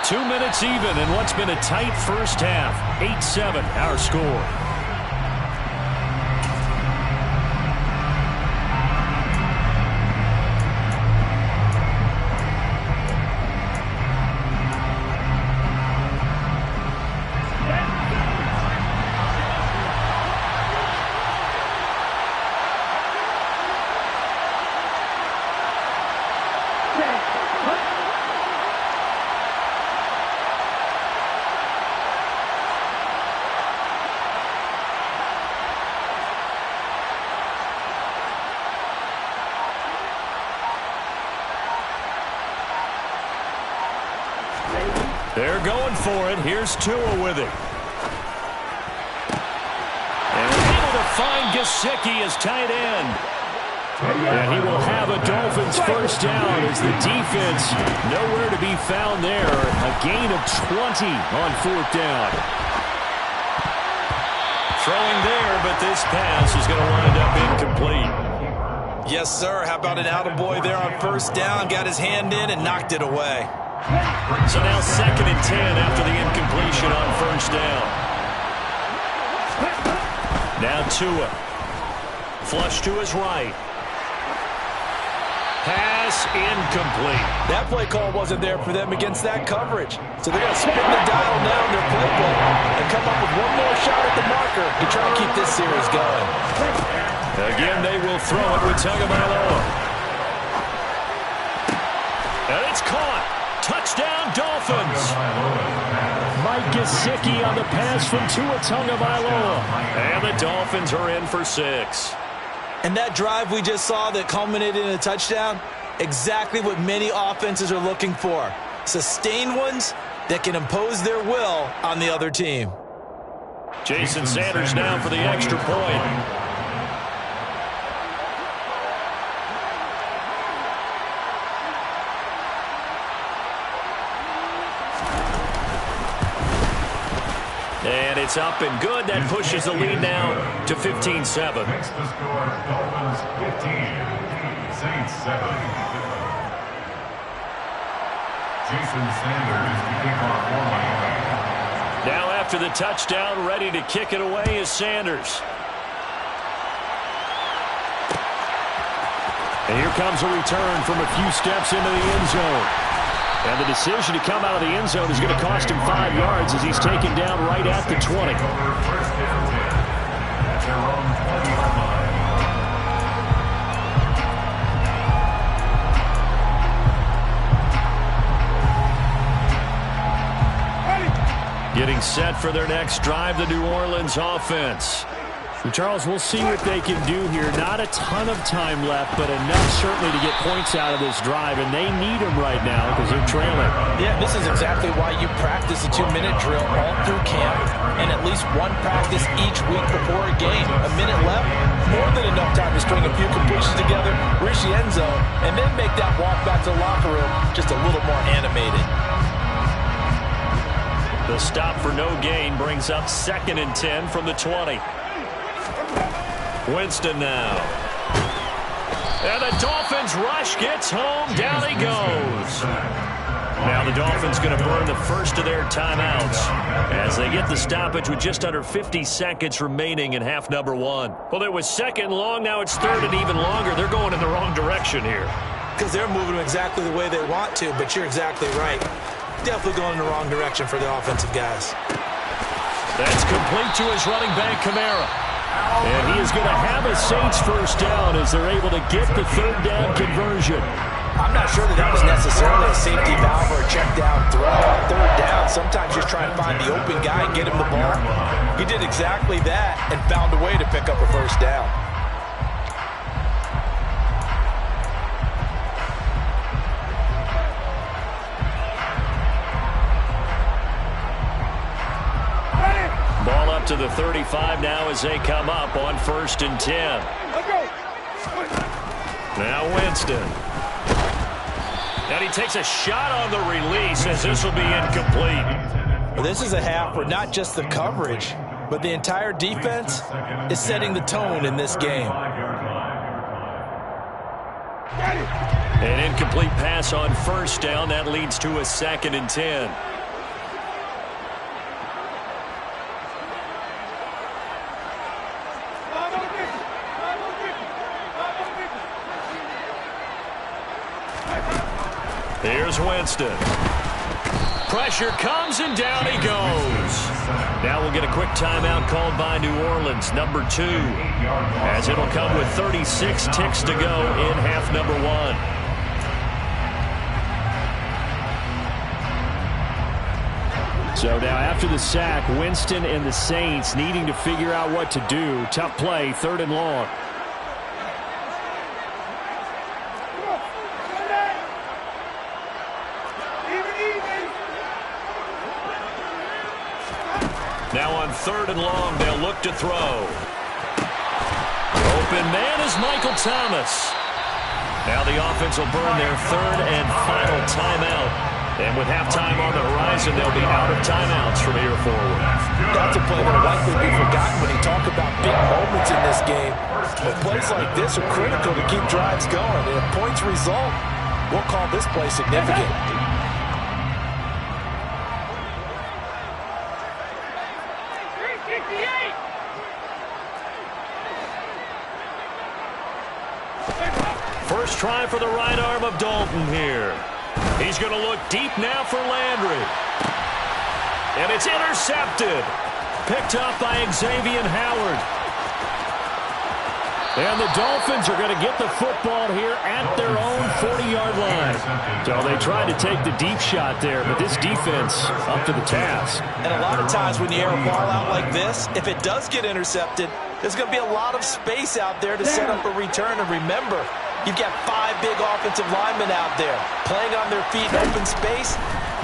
Two minutes even in what's been a tight first half. 8-7 our score. They're going for it. Here's Tua with it. And able to find Gesicki as tight end. And he will have a Dolphins first down as the defense nowhere to be found there. A gain of 20 on 4th down. Throwing there, but this pass is going to wind up incomplete. Yes, sir. How about an attaboy there on 1st down? Got his hand in and knocked it away. So now 2nd and 10 after the incompletion on 1st down. Now Tua. Flush to his right. Pass incomplete. That play call wasn't there for them against that coverage. So they're going to spin the dial now in their playbook and come up with one more shot at the marker to try to keep this series going. Again, they will throw it with Tagovailoa. And it's caught. Touchdown, Dolphins. Mike Gesicki on the pass from Tua Tagovailoa. And the Dolphins are in for 6. And that drive we just saw that culminated in a touchdown, exactly what many offenses are looking for. Sustained ones that can impose their will on the other team. Jason Sanders now for the extra point. And it's up and good. That pushes the lead now to 15-7. Next to score, Dolphins 15, Saints 7. Jason Sanders to kick off for Miami. Now after the touchdown, ready to kick it away is Sanders. And here comes a return from a few steps into the end zone. And the decision to come out of the end zone is going to cost him 5 yards as he's taken down right at the 20. Getting set for their next drive, the New Orleans offense. So Charles, we'll see what they can do here. Not a ton of time left, but enough certainly to get points out of this drive, and they need them right now because they're trailing. Yeah, this is exactly why you practice a 2-minute drill all through camp and at least one practice each week before a game. A minute left, more than enough time to string a few completions together, reach the end zone, and then make that walk back to the locker room just a little more animated. The stop for no gain brings up 2nd and 10 from the 20. Winston now. And the Dolphins rush gets home. Down he goes. Now the Dolphins going to burn the first of their timeouts as they get the stoppage with just under 50 seconds remaining in half number one. Well, it was second and long. Now it's third and even longer. They're going in the wrong direction here. Because they're moving exactly the way they want to, but you're exactly right. Definitely going in the wrong direction for the offensive guys. That's complete to his running back, Kamara. And he is going to have a Saints first down as they're able to get the third down conversion. I'm not sure that was necessarily a safety valve or a check down throw. Third down, sometimes just try and find the open guy and get him the ball. He did exactly that and found a way to pick up a first down. Ball up to the 35 now as they come up on 1st and 10. Now Winston. And he takes a shot on the release as this will be incomplete. Well, this is a half where not just the coverage, but the entire defense is setting the tone in this game. An incomplete pass on 1st down. That leads to a 2nd and 10. Here's Winston. Pressure comes and down he goes. Now we'll get a quick timeout called by New Orleans, number 2, as it'll come with 36 ticks to go in half number one. So now after the sack, Winston and the Saints needing to figure out what to do. Tough play, 3rd and long. Now on 3rd and long, they'll look to throw. Open man is Michael Thomas. Now the offense will burn their 3rd and final timeout. And with halftime on the horizon, they'll be out of timeouts from here forward. That's a play that will likely be forgotten when you talk about big moments in this game. But plays like this are critical to keep drives going. And if points result, we'll call this play significant. First try for the right arm of Dalton here. He's going to look deep now for Landry. And it's intercepted. Picked up by Xavier Howard. And the Dolphins are going to get the football here at their own 40-yard line. So they tried to take the deep shot there, but this defense up to the task. And a lot of times when you air a ball out like this, if it does get intercepted, there's going to be a lot of space out there to set up a return. And remember, you've got 5 big offensive linemen out there playing on their feet in open space.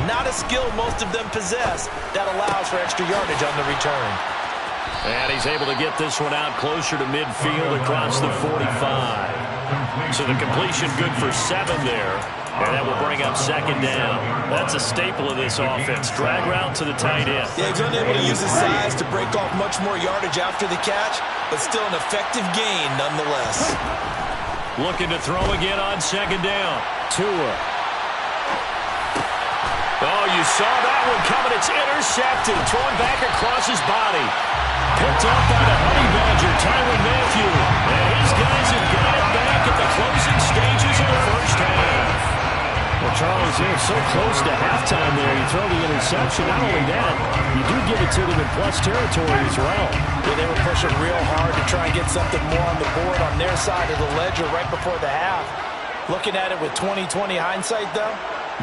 Not a skill most of them possess that allows for extra yardage on the return. And he's able to get this one out closer to midfield across the 45. So the completion good for 7 there. And that will bring up 2nd down. That's a staple of this offense. Drag route to the tight end. Yeah, he's unable to use his size to break off much more yardage after the catch, but still an effective gain nonetheless. Looking to throw again on 2nd down. Tua. Oh, you saw that one coming. It's intercepted. Thrown back across his body. Picked up by the Honey Badger, Tyrann Mathieu. And his guys have got it back at the closing stages of the first half. Well, Charles, you're so close to halftime there. You throw the interception. Not only that, you do give it to them in plus territory as well. Yeah, they were pushing real hard to try and get something more on the board on their side of the ledger right before the half. Looking at it with 20/20 hindsight, though,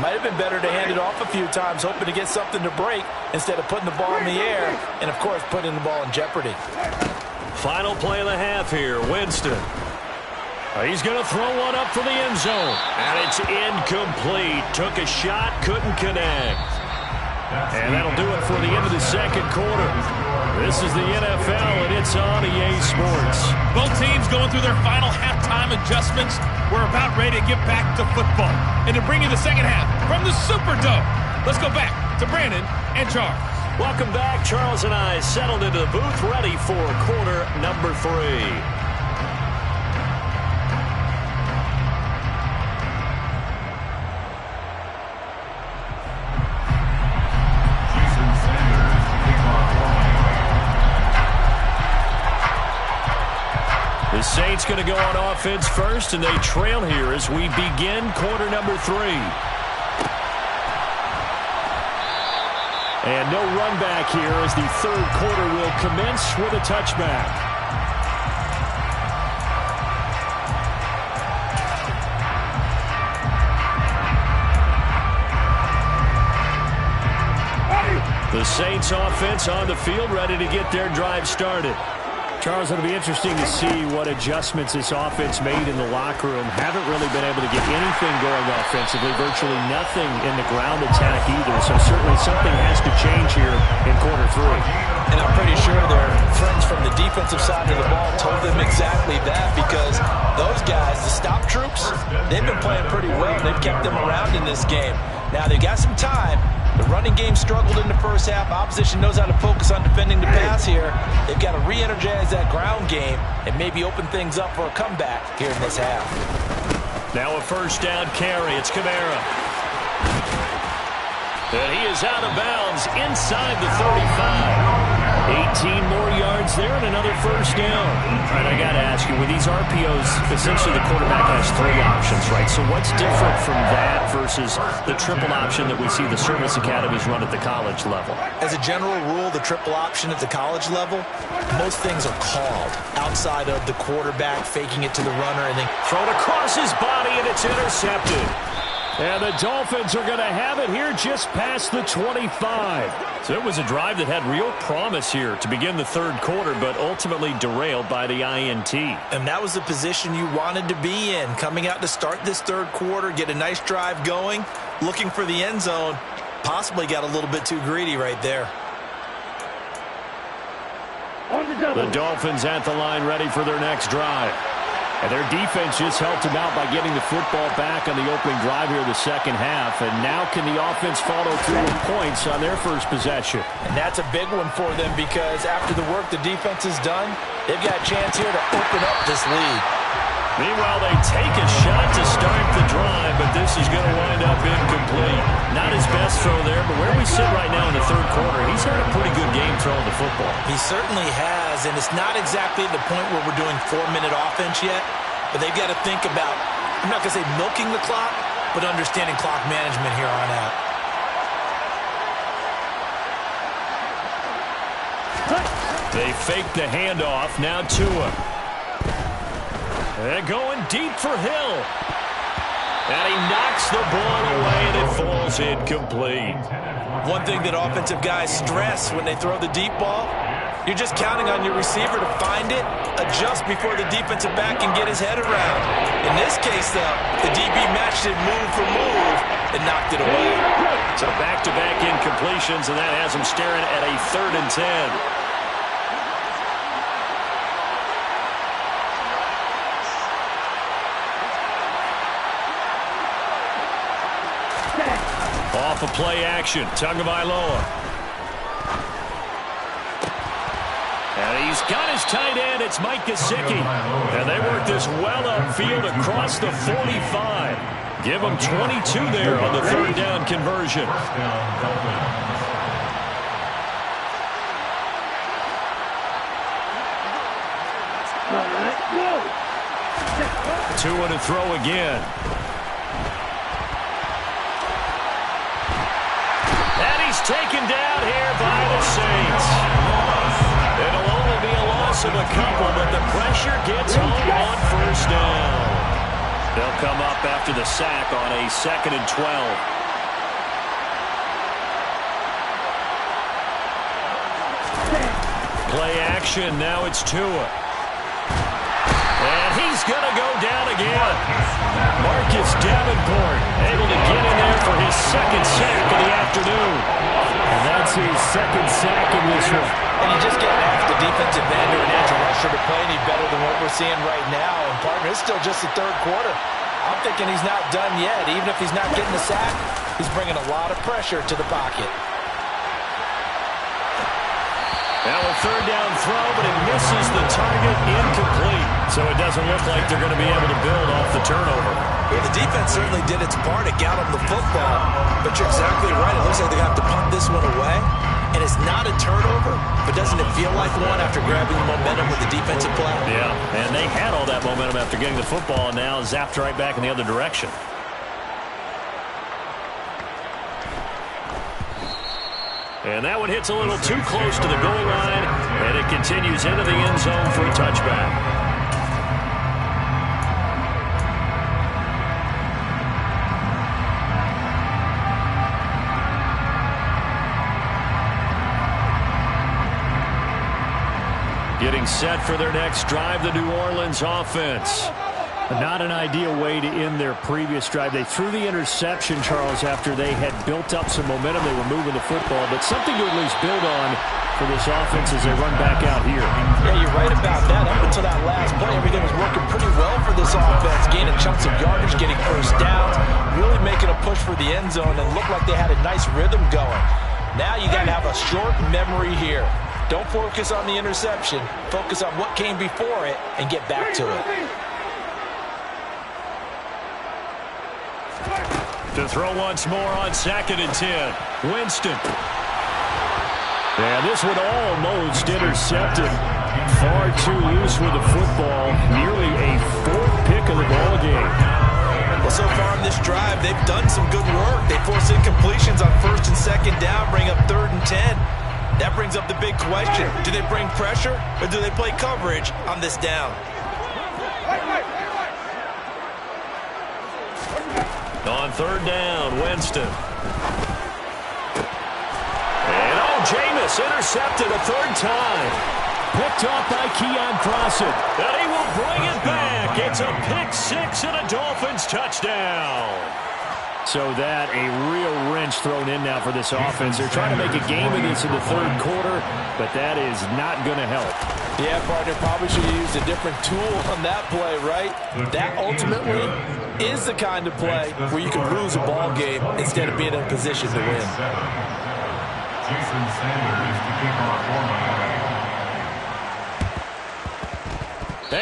might have been better to hand it off a few times, hoping to get something to break instead of putting the ball in the air and, of course, putting the ball in jeopardy. Final play of the half here, Winston. He's going to throw one up for the end zone. And it's incomplete. Took a shot, couldn't connect. And that'll do it for the end of the second quarter. This is the NFL, and it's on EA Sports. Both teams going through their final halftime adjustments. We're about ready to get back to football. And to bring you the second half from the Superdome, let's go back to Brandon and Charles. Welcome back. Charles and I settled into the booth, ready for quarter number 3. Saints going to go on offense first, and they trail here as we begin quarter number 3. And no run back here as the third quarter will commence with a touchback. The Saints offense on the field, ready to get their drive started. Charles, it'll be interesting to see what adjustments this offense made in the locker room. Haven't really been able to get anything going offensively, virtually nothing in the ground attack either. So certainly something has to change here in quarter 3. And I'm pretty sure their friends from the defensive side of the ball told them exactly that, because those guys, the stop troops, they've been playing pretty well. They've kept them around in this game. Now they've got some time. The running game struggled in the first half. Opposition knows how to focus on defending the pass here. They've got to re-energize that ground game and maybe open things up for a comeback here in this half. Now a first down carry. It's Kamara. And he is out of bounds inside the 35. 18 more yards there and another first down. All right, I got to ask you, with these RPOs, essentially the quarterback has 3 options, right? So what's different from that versus the triple option that we see the service academies run at the college level? As a general rule, the triple option at the college level, most things are called outside of the quarterback faking it to the runner and then thrown across his body, and it's intercepted. And the Dolphins are going to have it here just past the 25. So it was a drive that had real promise here to begin the third quarter, but ultimately derailed by the INT. And that was the position you wanted to be in, coming out to start this third quarter, get a nice drive going, looking for the end zone. Possibly got a little bit too greedy right there. The Dolphins at the line, ready for their next drive. And their defense just helped him out by getting the football back on the opening drive here in the second half. And now can the offense follow through with points on their first possession? And that's a big one for them, because after the work the defense has done, they've got a chance here to open up this lead. Meanwhile, they take a shot to start the drive, but this is going to wind up incomplete. Not his best throw there, but where we sit right now in the third quarter, he's had a pretty good game throwing the football. He certainly has, and it's not exactly the point where we're doing 4-minute offense yet, but they've got to think about, I'm not going to say milking the clock, but understanding clock management here on out. They fake the handoff, now Tua. They're going deep for Hill. And he knocks the ball away, and it falls incomplete. One thing that offensive guys stress when they throw the deep ball, you're just counting on your receiver to find it, adjust before the defensive back can get his head around. In this case, though, the DB matched it move for move and knocked it away. So back-to-back incompletions, and that has him staring at a 3rd and 10. Off of play action, Tagovailoa. And he's got his tight end, it's Mike Gesicki. And they work this well upfield across the 45. Give him 22 there on the 3rd down conversion. Tua to throw again. He's taken down here by the Saints. It'll only be a loss of a couple, but the pressure gets home on first down. They'll come up after the sack on a 2nd and 12. Play action, now it's Tua. And he's going to go down again. Marcus Davenport able to get in there for his 2nd sack of the afternoon. And that's his 2nd sack in this one. And you just can't ask the defensive end or an edge rusher to play any better than what we're seeing right now. And partner, it's still just the third quarter. I'm thinking he's not done yet. Even if he's not getting the sack, he's bringing a lot of pressure to the pocket. Now a 3rd down throw, but it misses the target, incomplete. So it doesn't look like they're going to be able to build off the turnover. Well, the defense certainly did its part. It got them the football. But you're exactly right. It looks like they're going to have to punt this one away. and it's not a turnover, but doesn't it feel like one after grabbing the momentum with the defensive play? Yeah, and they had all that momentum after getting the football, and now zapped right back in the other direction. And that one hits a little too close to the goal line, and it continues into the end zone for a touchback. Getting set for their next drive, the New Orleans offense. Not an ideal way to end their previous drive. They threw the interception, Charles, after they had built up some momentum. They were moving the football, but something to at least build on for this offense as they run back out here. Yeah, you're right about that. Up until that last play, everything was working pretty well for this offense, gaining chunks of yardage, getting first downs, really making a push for the end zone, and looked like they had a nice rhythm going. Now you got to have a short memory here. Don't focus on the interception. Focus on what came before it and get back to it. To throw once more on 2nd and 10. Winston. And this one almost intercepted. Far too loose with the football. Nearly a 4th pick of the ball game. Well, so far in this drive, they've done some good work. They force incompletions on 1st and 2nd down, bring up 3rd and 10. That brings up the big question. Do they bring pressure or do they play coverage on this down? On 3rd down, Winston. And Jameis intercepted a 3rd time. Picked off by Keon Crossen. And he will bring it back. It's a pick 6 and a Dolphins touchdown. So that a real wrench thrown in now for this offense. They're trying to make a game of this in the 3rd quarter, but that is not going to help. Yeah, partner, probably should have used a different tool on that play, right? That ultimately is the kind of play where you can lose a ball game instead of being in a position to win. Jason Sanders to kick off for Miami.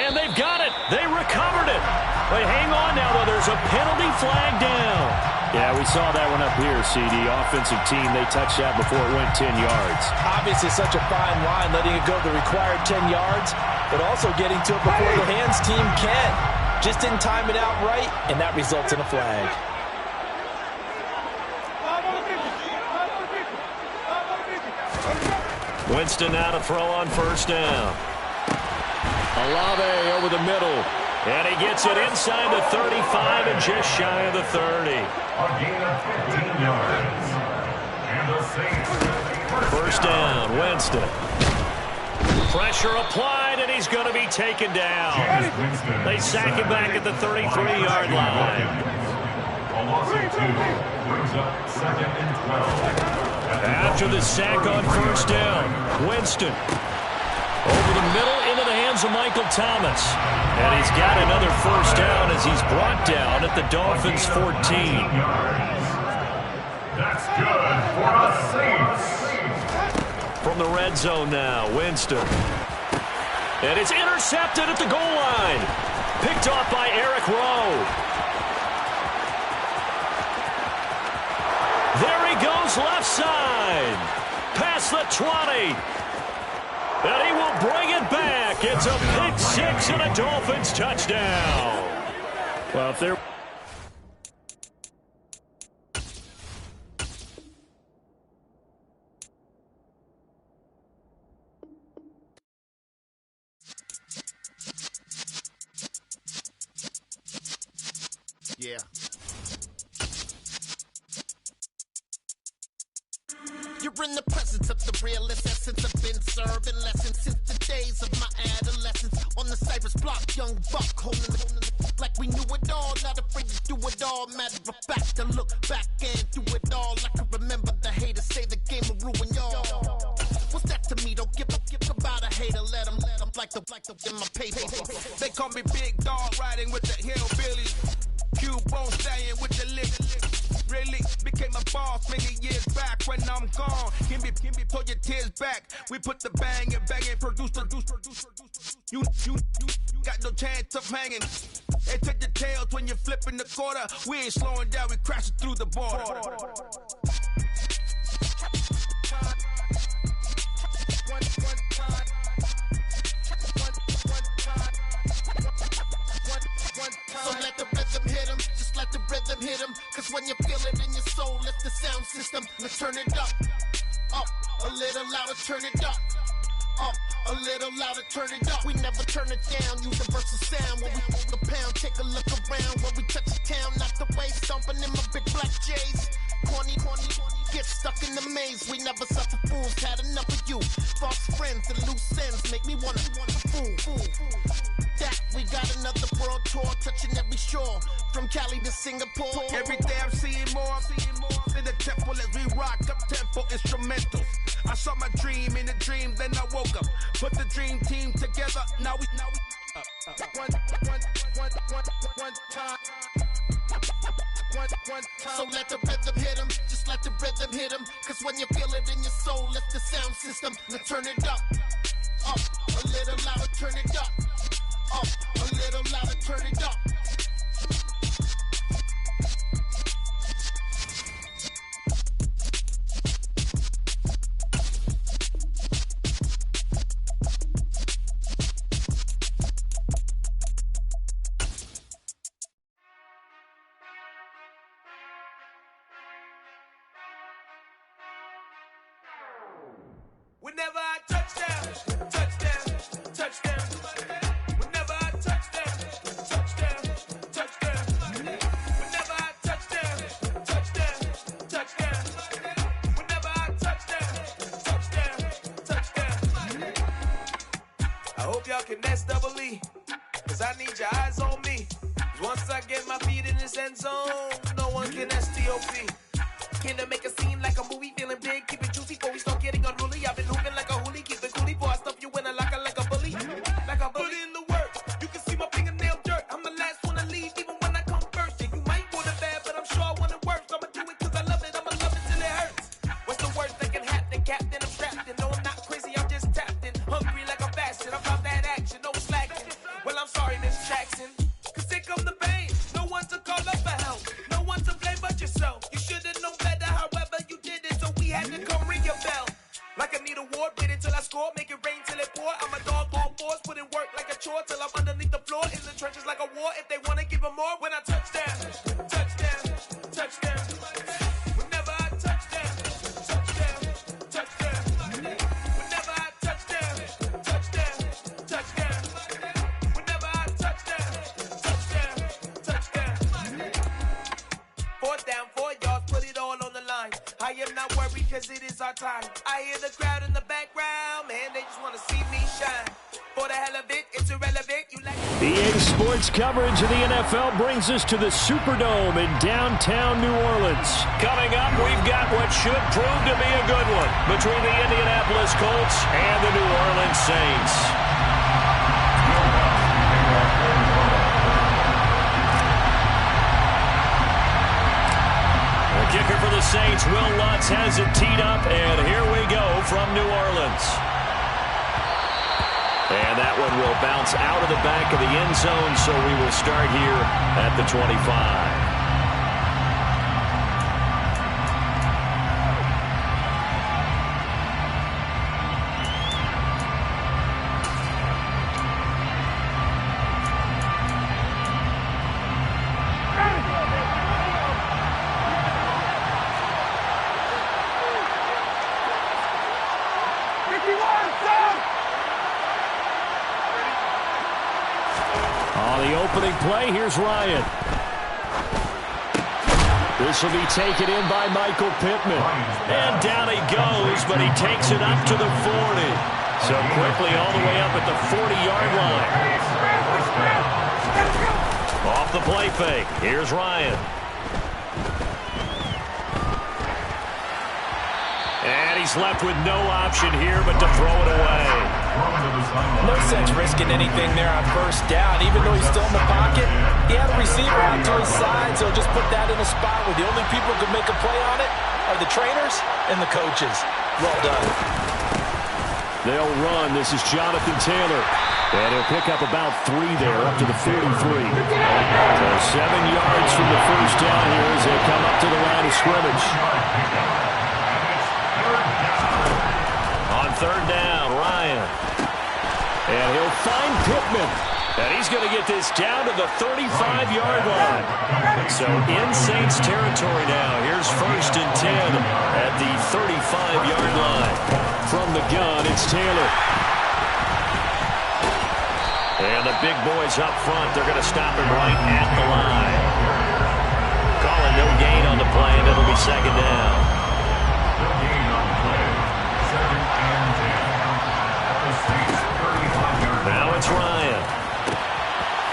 And they've got it. They recovered it. But hang on now, though. There's a penalty flag down. Yeah, we saw that one up here, CD. Offensive team, they touched that before it went 10 yards. Obviously, such a fine line, letting it go the required 10 yards, but also getting to it before the hands team can. Just didn't time it out right, and that results in a flag. Winston now to throw on 1st down. Olave over the middle. And he gets it inside the 35 and just shy of the 30. A gain of 15 yards. And the Saints. 1st down, Winston. Pressure applied, and he's going to be taken down. They sack him back at the 33-yard line. A loss of 2 brings up 2nd and 12. After the sack on 1st down, Winston. Over the middle into the hands of Michael Thomas. And he's got another 1st down as he's brought down at the Dolphins' 14. That's good for the Saints. From the red zone now, Winston. And it's intercepted at the goal line. Picked off by Eric Rowe. There he goes left side. Past the 20. And he will bring it back. It's a pick 6 and a Dolphins touchdown. Well, if they're... Yeah. You're in the presence of the realest essence. I've been serving lessons since the days of my adolescence. On the Cypress block, young buck holding the like we knew it all. Not afraid to do it all. Matter of fact, to look back and do it all. I can remember the haters say the game will ruin y'all. What's that to me? Don't give about a hater. Let them like the in my paper. They call me Big Dog, riding with the hillbillies. Q-Bone staying with the lick. Really became a boss many years back. When I'm gone, give me pull your tears back. We put the bang and produce. You got no chance of hanging. They take the tails when you're flipping the quarter. We ain't slowing down, we crashing through the border. So let the rhythm hit him, just let the rhythm hit him. Cause when you feel it in your soul, lift the sound system. Let's turn it up, a little louder, turn it up. A little louder, turn it up. We never turn it down. Universal sound when we move the pound. Take a look around when we touch the town. Knock the way, stomping in my big black J's. Corny, get stuck in the maze. We never suffer fools. Had enough of you. False friends and loose ends make me wanna fool. That we got another world tour, touching every shore, from Cali to Singapore. Every day I'm seeing more in the temple as we rock up tempo instrumentals. I saw my dream in a dream, then I woke up. Put the dream team together. Now we one time. So let the rhythm hit him, just let the rhythm hit him. Cause when you feel it in your soul, lift the sound system. Now turn it up, a little louder, turn it up, a little louder, turn it up. Whenever I touchdown, touchdown, touchdown. Whenever I touchdown, touchdown, touchdown. Whenever I touchdown, touchdown, touchdown. Whenever I touchdown, touchdown. I hope y'all can nest double E, cause I need your eyes on me. Cause once I get my feet in this end zone, no one can STOP. Can I make a scene like a movie, feeling big, keep it juicy before we start getting unruly. I've been hooping like a hoolie, keep it coolie before I stuff you in a locker like a bully. Like a bully. Put in the work, you can see my fingernail dirt. I'm the last one to leave, even when I come first. Yeah, you might want it bad, but I'm sure I want it worse. I'ma do it cause I love it, I'ma love it till it hurts. What's the worst that can happen, Captain? I'm strapped in, no I'm not crazy, I'm just tapped in. Hungry like I'm fasting, I'm about that action, no slacking. Well, I'm sorry, Miss Jackson, cause here come the pain. No one to call up for help, no one to blame but yourself. You should've known better, however you did it, so we had to come ring your bell. Like I need a award, wait until I score, make it rain till it pour. I'm a dog on force, put in work like a chore till I'm underneath the floor. In the trenches like a war, if they wanna give them more. When I touchdown, touchdown, touchdown. Whenever I touchdown, touchdown, touchdown. Whenever I touchdown, touchdown, touchdown. Whenever I touchdown, touchdown, touchdown. Fourth down, 4 yards, put it all on the line. I am not worried cause it is our time. I hear the crowd in the background, man, they just want to see me shine. For the hell of it, it's irrelevant. You like EA Sports coverage of the NFL brings us to the Superdome in downtown New Orleans. Coming up, we've got what should prove to be a good one between the Indianapolis Colts and the New Orleans Saints. Kicker for the Saints, Will Lutz has it teed up, and here we go from New Orleans. And that one will bounce out of the back of the end zone, so we will start here at the 25. Opening play, here's Ryan. This will be taken in by Michael Pittman. And down he goes, but he takes it up to the 40. So quickly all the way up at the 40-yard line. Off the play fake, here's Ryan. And he's left with no option here but to throw it away. No sense risking anything there on first down. Even though he's still in the pocket, he had a receiver out to his side, so just put that in a spot where the only people who can make a play on it are the trainers and the coaches. Well done. They'll run. This is Jonathan Taylor. And he'll pick up about 3 there, up to the 43. So 7 yards from the first down here as they come up to the line of scrimmage. On third down, Ryan. And he'll find Pittman. And he's going to get this down to the 35-yard line. So in Saints territory now. Here's 1st and 10 at the 35-yard line. From the gun, it's Taylor. And the big boys up front, they're going to stop him right at the line. Calling no gain on the play, and it'll be 2nd down. No gain on the play. 2nd and 10. The Saints 35-yard line. Now it's Ryan.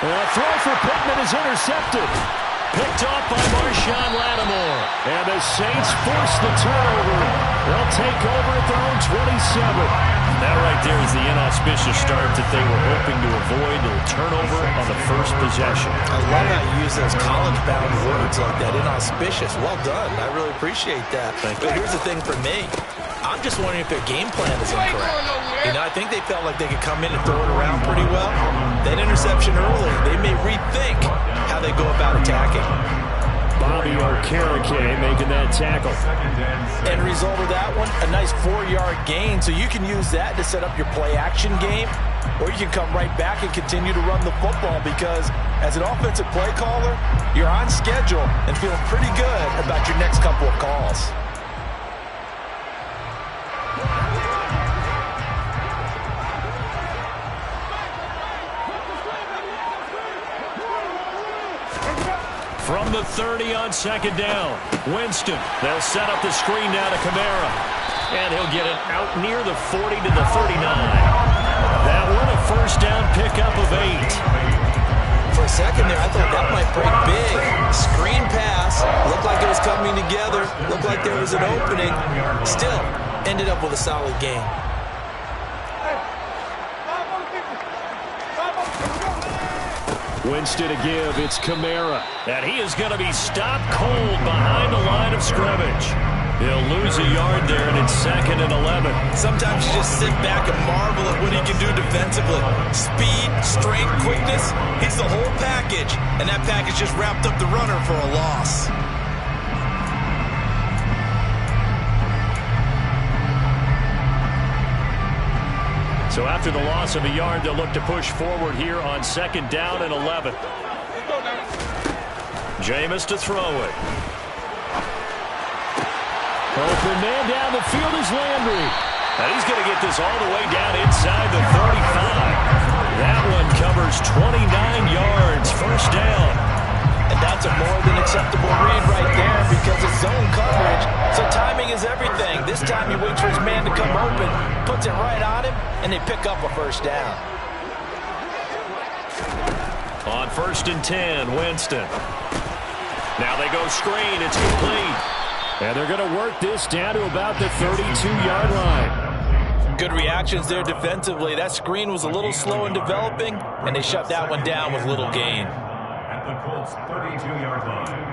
A throw for Pittman is intercepted. Picked off by Marshawn Lattimore. And the Saints force the turnover. They'll take over at their own 27. That right there is the inauspicious start that they were hoping to avoid. A turnover on the first possession. I love how you use those college-bound words like that. Inauspicious. Well done. I really appreciate that. But here's the thing for me. I'm just wondering if their game plan is incorrect. You know, I think they felt like they could come in and throw it around pretty well. That interception early, they may rethink how they go about attacking. Bobby Okereke making that tackle. End result of that one, a nice 4-yard gain. So you can use that to set up your play-action game, or you can come right back and continue to run the football because as an offensive play caller, you're on schedule and feeling pretty good about your next couple of calls. From the 30 on 2nd down, Winston. They'll set up the screen now to Kamara. And he'll get it out near the 40 to the 39. That one a 1st down pickup of 8. For a second there, I thought that might break big. Screen pass. Looked like it was coming together. Looked like there was an opening. Still, ended up with a solid game. Winston to give, it's Kamara. And he is going to be stopped cold behind the line of scrimmage. He'll lose a yard there, and it's 2nd and 11. Sometimes you just sit back and marvel at what he can do defensively. Speed, strength, quickness, he's the whole package. And that package just wrapped up the runner for a loss. So after the loss of a yard, they'll look to push forward here on 2nd down and 11. Jameis to throw it. Open man down the field is Landry. And he's going to get this all the way down inside the 35. That one covers 29 yards, 1st down. And that's a more than acceptable read right there because it's zone coverage, so timing is everything. This time he waits for his man to come open, puts it right on him, and they pick up a 1st down. On 1st and 10, Winston. Now they go screen. It's complete. And they're going to work this down to about the 32-yard line. Good reactions there defensively. That screen was a little slow in developing, and they shut that one down with little gain. At the Colts 32-yard line.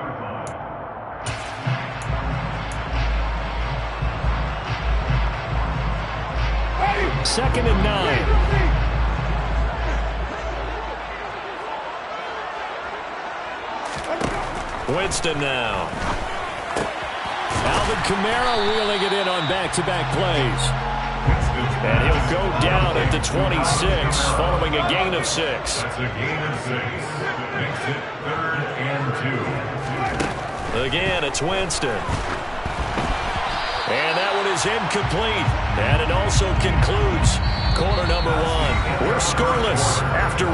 2nd and 9. Winston now. Alvin Kamara wheeling it in on back-to-back plays. And he'll go down at the 26 following a gain of 6. That's a gain of 6. Makes it 3rd and 2. Again, it's Winston. And that one is incomplete. And it also concludes quarter number 1. We're scoreless after 1.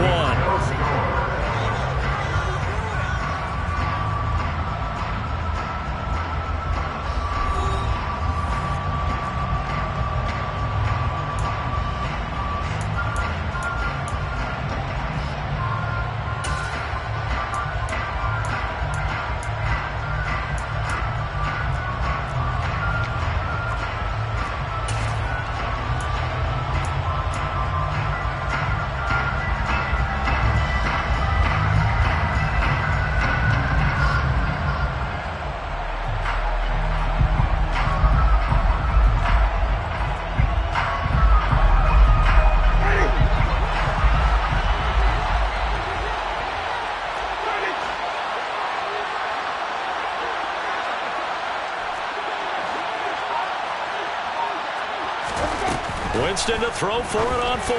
Winston to throw for it on 4.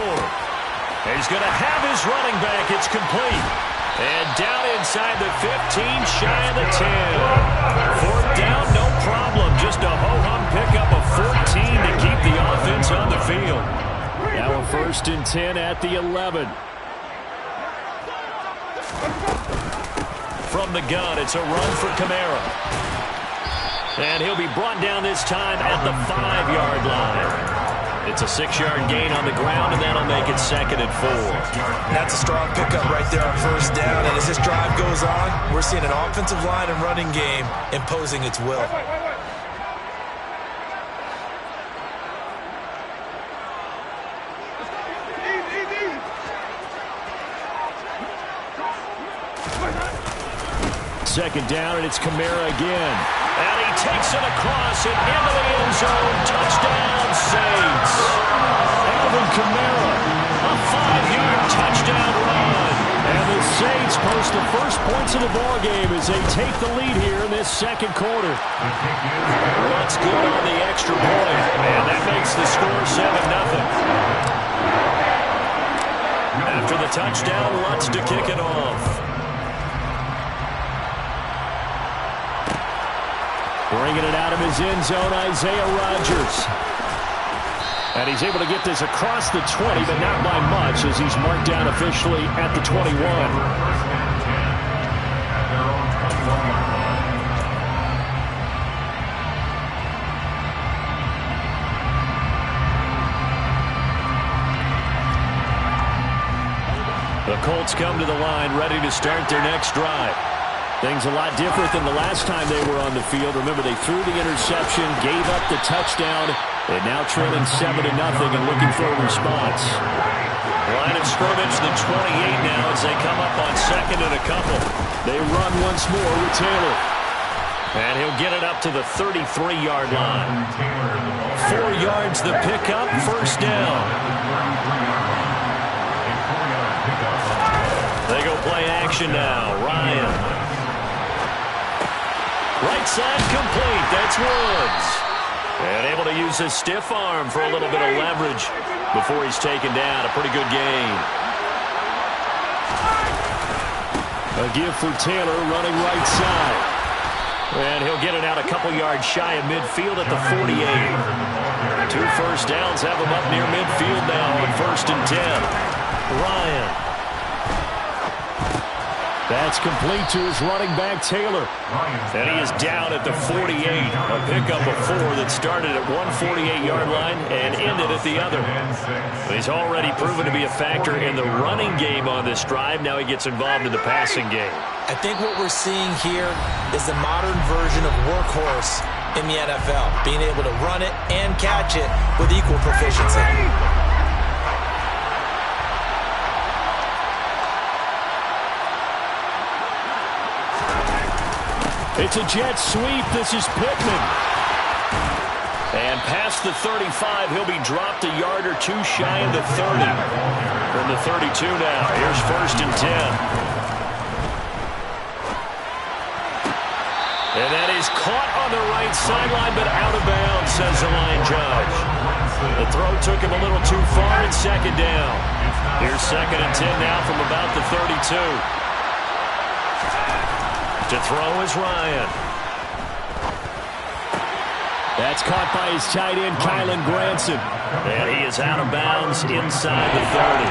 And he's going to have his running back. It's complete. And down inside the 15, shy of the 10. Fourth down, no problem. Just a ho-hum pickup of 14 to keep the offense on the field. Now a 1st and 10 at the 11. From the gun, it's a run for Kamara. And he'll be brought down this time at the 5-yard line. It's a 6-yard gain on the ground, and that'll make it 2nd and 4. That's a strong pickup right there on 1st down. And as this drive goes on, we're seeing an offensive line and running game imposing its will. Second down, and it's Kamara again. And he takes it across and into the end zone. Touchdown, Saints. Alvin Kamara, A 5-yard touchdown run. and the Saints post the first points of the ballgame as they take the lead here in this 2nd quarter. Lutz good on the extra point, and that makes the score 7-0. After the touchdown, Lutz to kick it off. Bringing it out of his end zone, Isaiah Rodgers. And he's able to get this across the 20, but not by much as he's marked down officially at the 21. The Colts come to the line, ready to start their next drive. Things a lot different than the last time they were on the field. Remember, they threw the interception, gave up the touchdown, and now trailing 7-0 and looking for a response. Line of scrimmage, the 28 now as they come up on 2nd and a couple. They run once more with Taylor. And he'll get it up to the 33-yard line. 4 yards the pickup, 1st down. They go play action now. Ryan. Right side complete. That's Woods. And able to use his stiff arm for a little bit of leverage before he's taken down. A pretty good gain. A give for Taylor running right side. And he'll get it out a couple yards shy of midfield at the 48. 2 first downs have him up near midfield now on 1st and 10. Ryan. That's complete to his running back, Taylor. And he is down at the 48. A pickup of 4 that started at one 48-yard line and ended at the other. But he's already proven to be a factor in the running game on this drive. Now he gets involved in the passing game. I think what we're seeing here is the modern version of workhorse in the NFL, being able to run it and catch it with equal proficiency. It's a jet sweep. This is Pittman. And past the 35, he'll be dropped a yard or 2 shy of the 30. From the 32 now, here's 1st and 10. And that is caught on the right sideline, but out of bounds, says the line judge. The throw took him a little too far, and 2nd down. Here's 2nd and 10 now from about the 32. To throw is Ryan. That's caught by his tight end, Kylen Granson. And he is out of bounds inside the 30.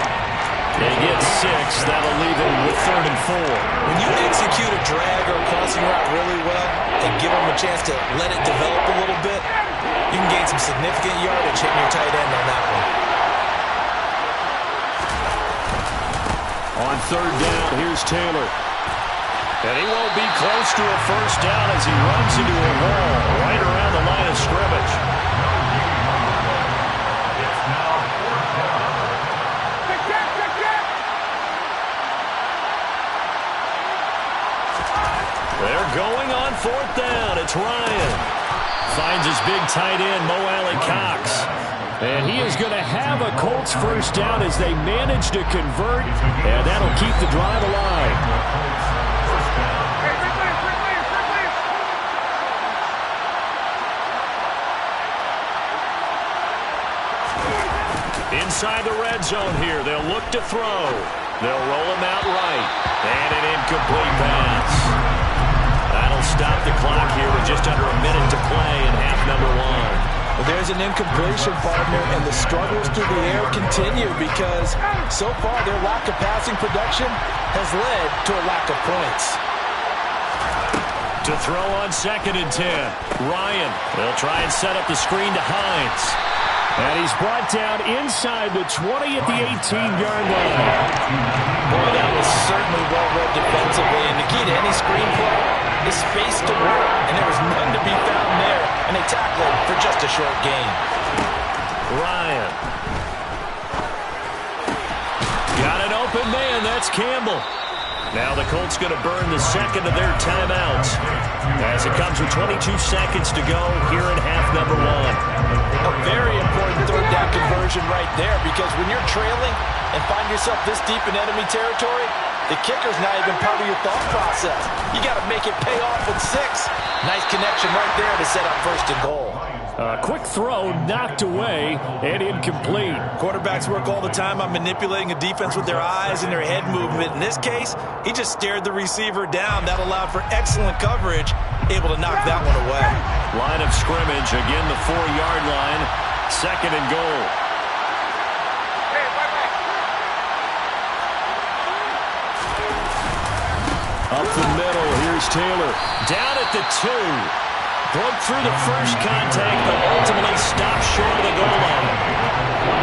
They get 6. That'll leave him with 3rd and 4. When you execute a drag or a crossing route really well and give them a chance to let it develop a little bit, you can gain some significant yardage hitting your tight end on that one. On 3rd down, here's Taylor. And he won't be close to a 1st down as he runs into a wall right around the line of scrimmage. They're going on 4th down. It's Ryan. Finds his big tight end, Mo Alley-Cox. And he is going to have a Colts 1st down as they manage to convert, and that'll keep the drive alive. Inside the red red zone here. They'll look to throw. They'll roll him out right. And an incomplete pass. That'll stop the clock here with just under a minute to play in half number one. Well, there's an incompletion, partner, and the struggles through the air continue because so far their lack of passing production has led to a lack of points. To throw on 2nd and 10. Ryan, they'll try and set up the screen to Hines. And he's brought down inside the 20 at the 18-yard line. Boy, that was certainly well-read defensively, and the key to any screen play is space to work, and there was none to be found there, and they tackle it for just a short gain. Ryan. Got an open man, that's Campbell. Now the Colts going to burn the second of their timeouts as it comes with 22 seconds to go here in half number one. A very important third down conversion right there because when you're trailing and find yourself this deep in enemy territory, the kicker's not even part of your thought process. You got to make it pay off with 6. Nice connection right there to set up 1st and goal. Quick throw knocked away and incomplete. Quarterbacks work all the time on manipulating a defense with their eyes and their head movement. In this case, he just stared the receiver down. That allowed for excellent coverage, able to knock that one away. Line of scrimmage, again the 4-yard line, 2nd and goal. Up the middle, here's Taylor. Down at the 2. Broke through the first contact, but ultimately stopped short of the goal line.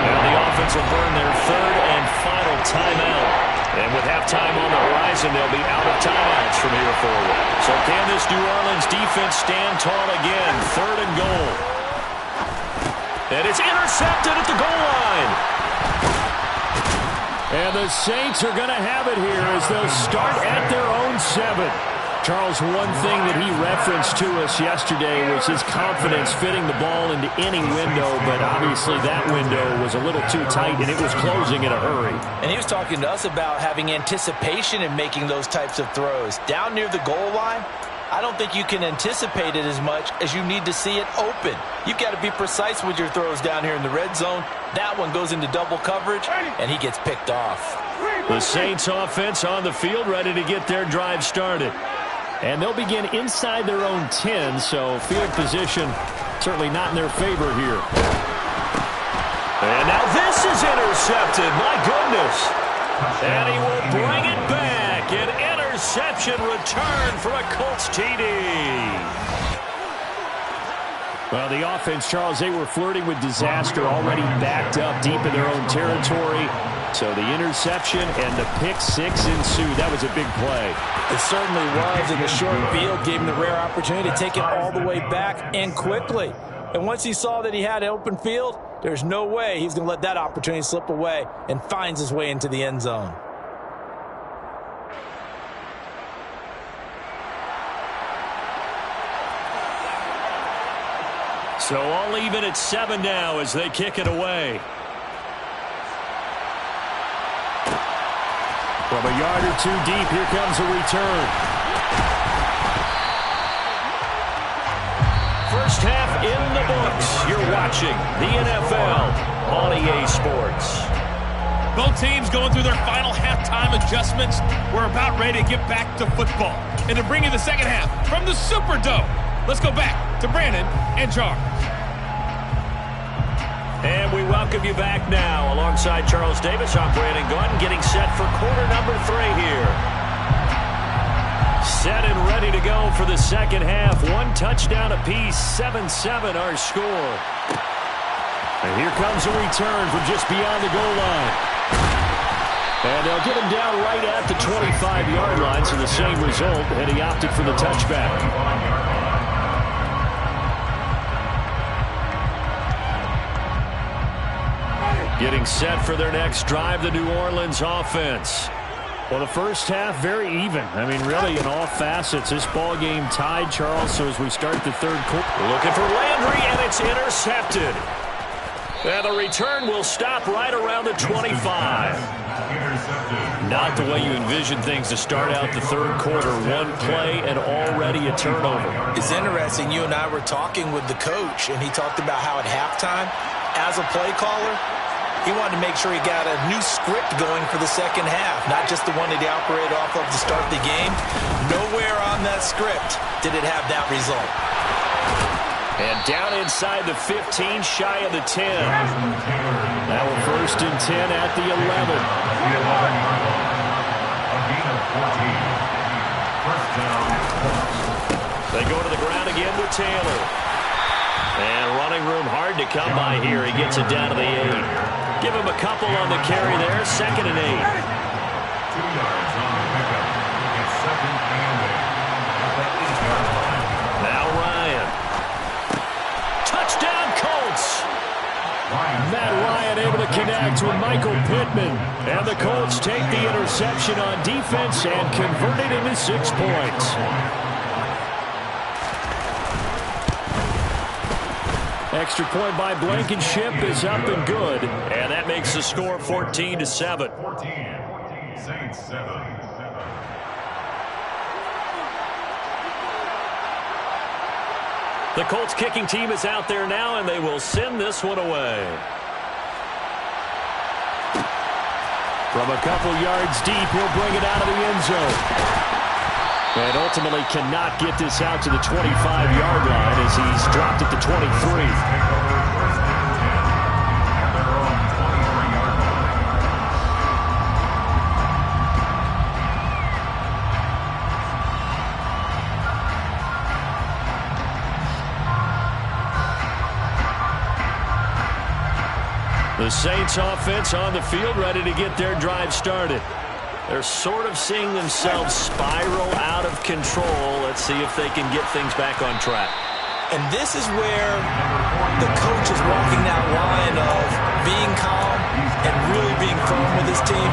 Now the offense will burn their 3rd and final timeout. And with halftime on the horizon, they'll be out of timeouts from here forward. So can this New Orleans defense stand tall again? 3rd and goal. And it's intercepted at the goal line. And the Saints are going to have it here as they'll start at their own 7. Charles, one thing that he referenced to us yesterday was his confidence fitting the ball into any window, but obviously that window was a little too tight, and it was closing in a hurry. And he was talking to us about having anticipation in making those types of throws. Down near the goal line, I don't think you can anticipate it as much as you need to see it open. You've got to be precise with your throws down here in the red zone. That one goes into double coverage, and he gets picked off. The Saints offense on the field, ready to get their drive started. And they'll begin inside their own 10, so field position certainly not in their favor here. And now this is intercepted. My goodness. And he will bring it back. An interception return for a Colts TD. Well, the offense, Charles, they were flirting with disaster, already backed up deep in their own territory. So the interception and the pick 6 ensue. That was a big play. It certainly was, and the short field gave him the rare opportunity to take it all the way back and quickly. And once he saw that he had an open field, there's no way he's going to let that opportunity slip away, and finds his way into the end zone. So all even at 7 now as they kick it away. From a yard or 2 deep, here comes a return. First half in the books. You're watching the NFL on EA Sports. Both teams going through their final halftime adjustments. We're about ready to get back to football. And to bring you the second half from the Superdome, let's go back to Brandon and Charles. And we welcome you back now. Alongside Charles Davis, I'm Brandon Gaudin, getting set for quarter number 3 here. Set and ready to go for the second half. 1 touchdown apiece, 7-7 our score. And here comes a return from just beyond the goal line. And they'll get him down right at the 25-yard line, so the same result, and he opted for the touchback. Getting set for their next drive, the New Orleans offense. Well, the first half, very even. I mean, really, in all facets, this ball game tied, Charles, so as we start the third quarter. Looking for Landry, and it's intercepted. And the return will stop right around the 25. Not the way you envision things to start out the third quarter. 1 play and already a turnover. It's interesting. You and I were talking with the coach, and he talked about how at halftime, as a play caller, He wanted to make sure he got a new script going for the second half, not just the one that he operated off of to start the game. Nowhere on that script did it have that result. And down inside the 15, shy of the 10. Now a 1st and 10 at the 11. They go to the ground again with Taylor. And running room hard to come by here. He gets it down to the 8. Give him a couple on the carry there. 2nd and 8. 2 yards on the pickup. It's 2nd and 8. Now Ryan. Touchdown Colts. Matt Ryan able to connect with Michael Pittman. And the Colts take the interception on defense and convert it into 6 points. Extra point by Blankenship is up and good. And that makes the score 14-7. 14. Saints 7. The Colts kicking team is out there now, and they will send this one away. From a couple yards deep, he'll bring it out of the end zone. And ultimately cannot get this out to the 25-yard line as he's dropped at the 23. The Saints offense on the field ready to get their drive started. They're sort of seeing themselves spiral out of control. Let's see if they can get things back on track. And this is where the coach is walking that line of being calm and really being firm with his team.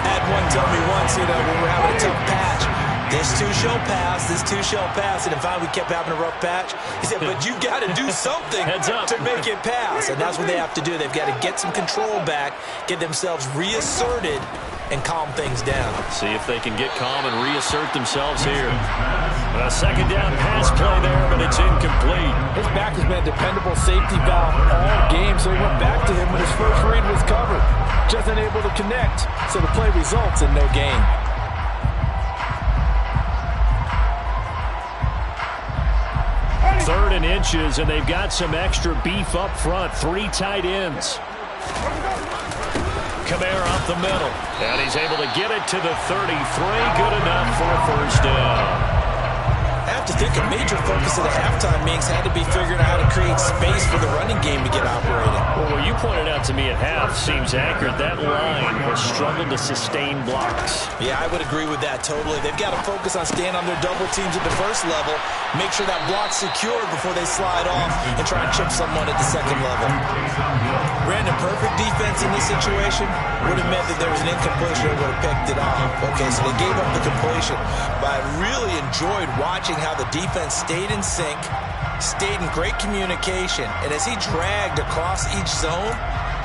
I had one tell me once, when we're having a tough patch, this too shall pass, this too shall pass. And finally we kept having a rough patch. He said, but you got to do something to make it pass. And that's what they have to do. They've got to get some control back, get themselves reasserted, and calm things down. See if they can get calm and reassert themselves here. A 2nd down pass play there, but it's incomplete. His back has been a dependable safety valve all game, so he went back to him when his first read was covered. Just unable to connect, so the play results in no gain. Third and inches, and they've got some extra beef up front. 3 tight ends. Kamara up the middle. And he's able to get it to the 33. Good enough for a 1st down. I have to think a major focus of the halftime meetings had to be figuring out how to create space for the running game to get operating. Well, what you pointed out to me at half seems accurate. That line has struggled to sustain blocks. Yeah, I would agree with that totally. They've got to focus on staying on their double teams at the first level, make sure that block's secured before they slide off and try and chip someone at the 2nd level. Brandon, perfect defense in this situation would have meant that there was an incompletion and would have picked it off. Okay, so they gave up the completion. But I really enjoyed watching how the defense stayed in sync, stayed in great communication, and as he dragged across each zone,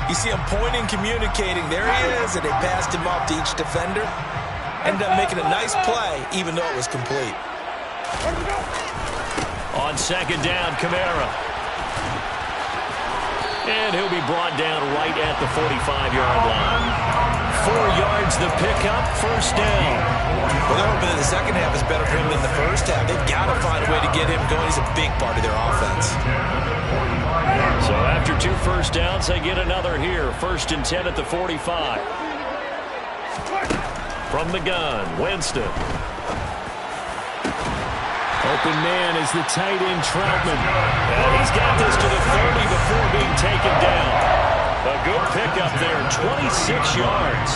you see him pointing, communicating. There he is, and they passed him off to each defender. Ended up making a nice play, even though it was complete. On 2nd down, Kamara. And he'll be brought down right at the 45-yard line. 4 yards the pickup, 1st down. Well, they're hoping that the second half is better for him than the first half. They've got to find a way to get him going. He's a big part of their offense. So after 2 first downs, they get another here. 1st and 10 at the 45. From the gun, Winston. Open man is the tight end Troutman. And he's got this to the 30 before being taken down. A good pickup there, 26 yards.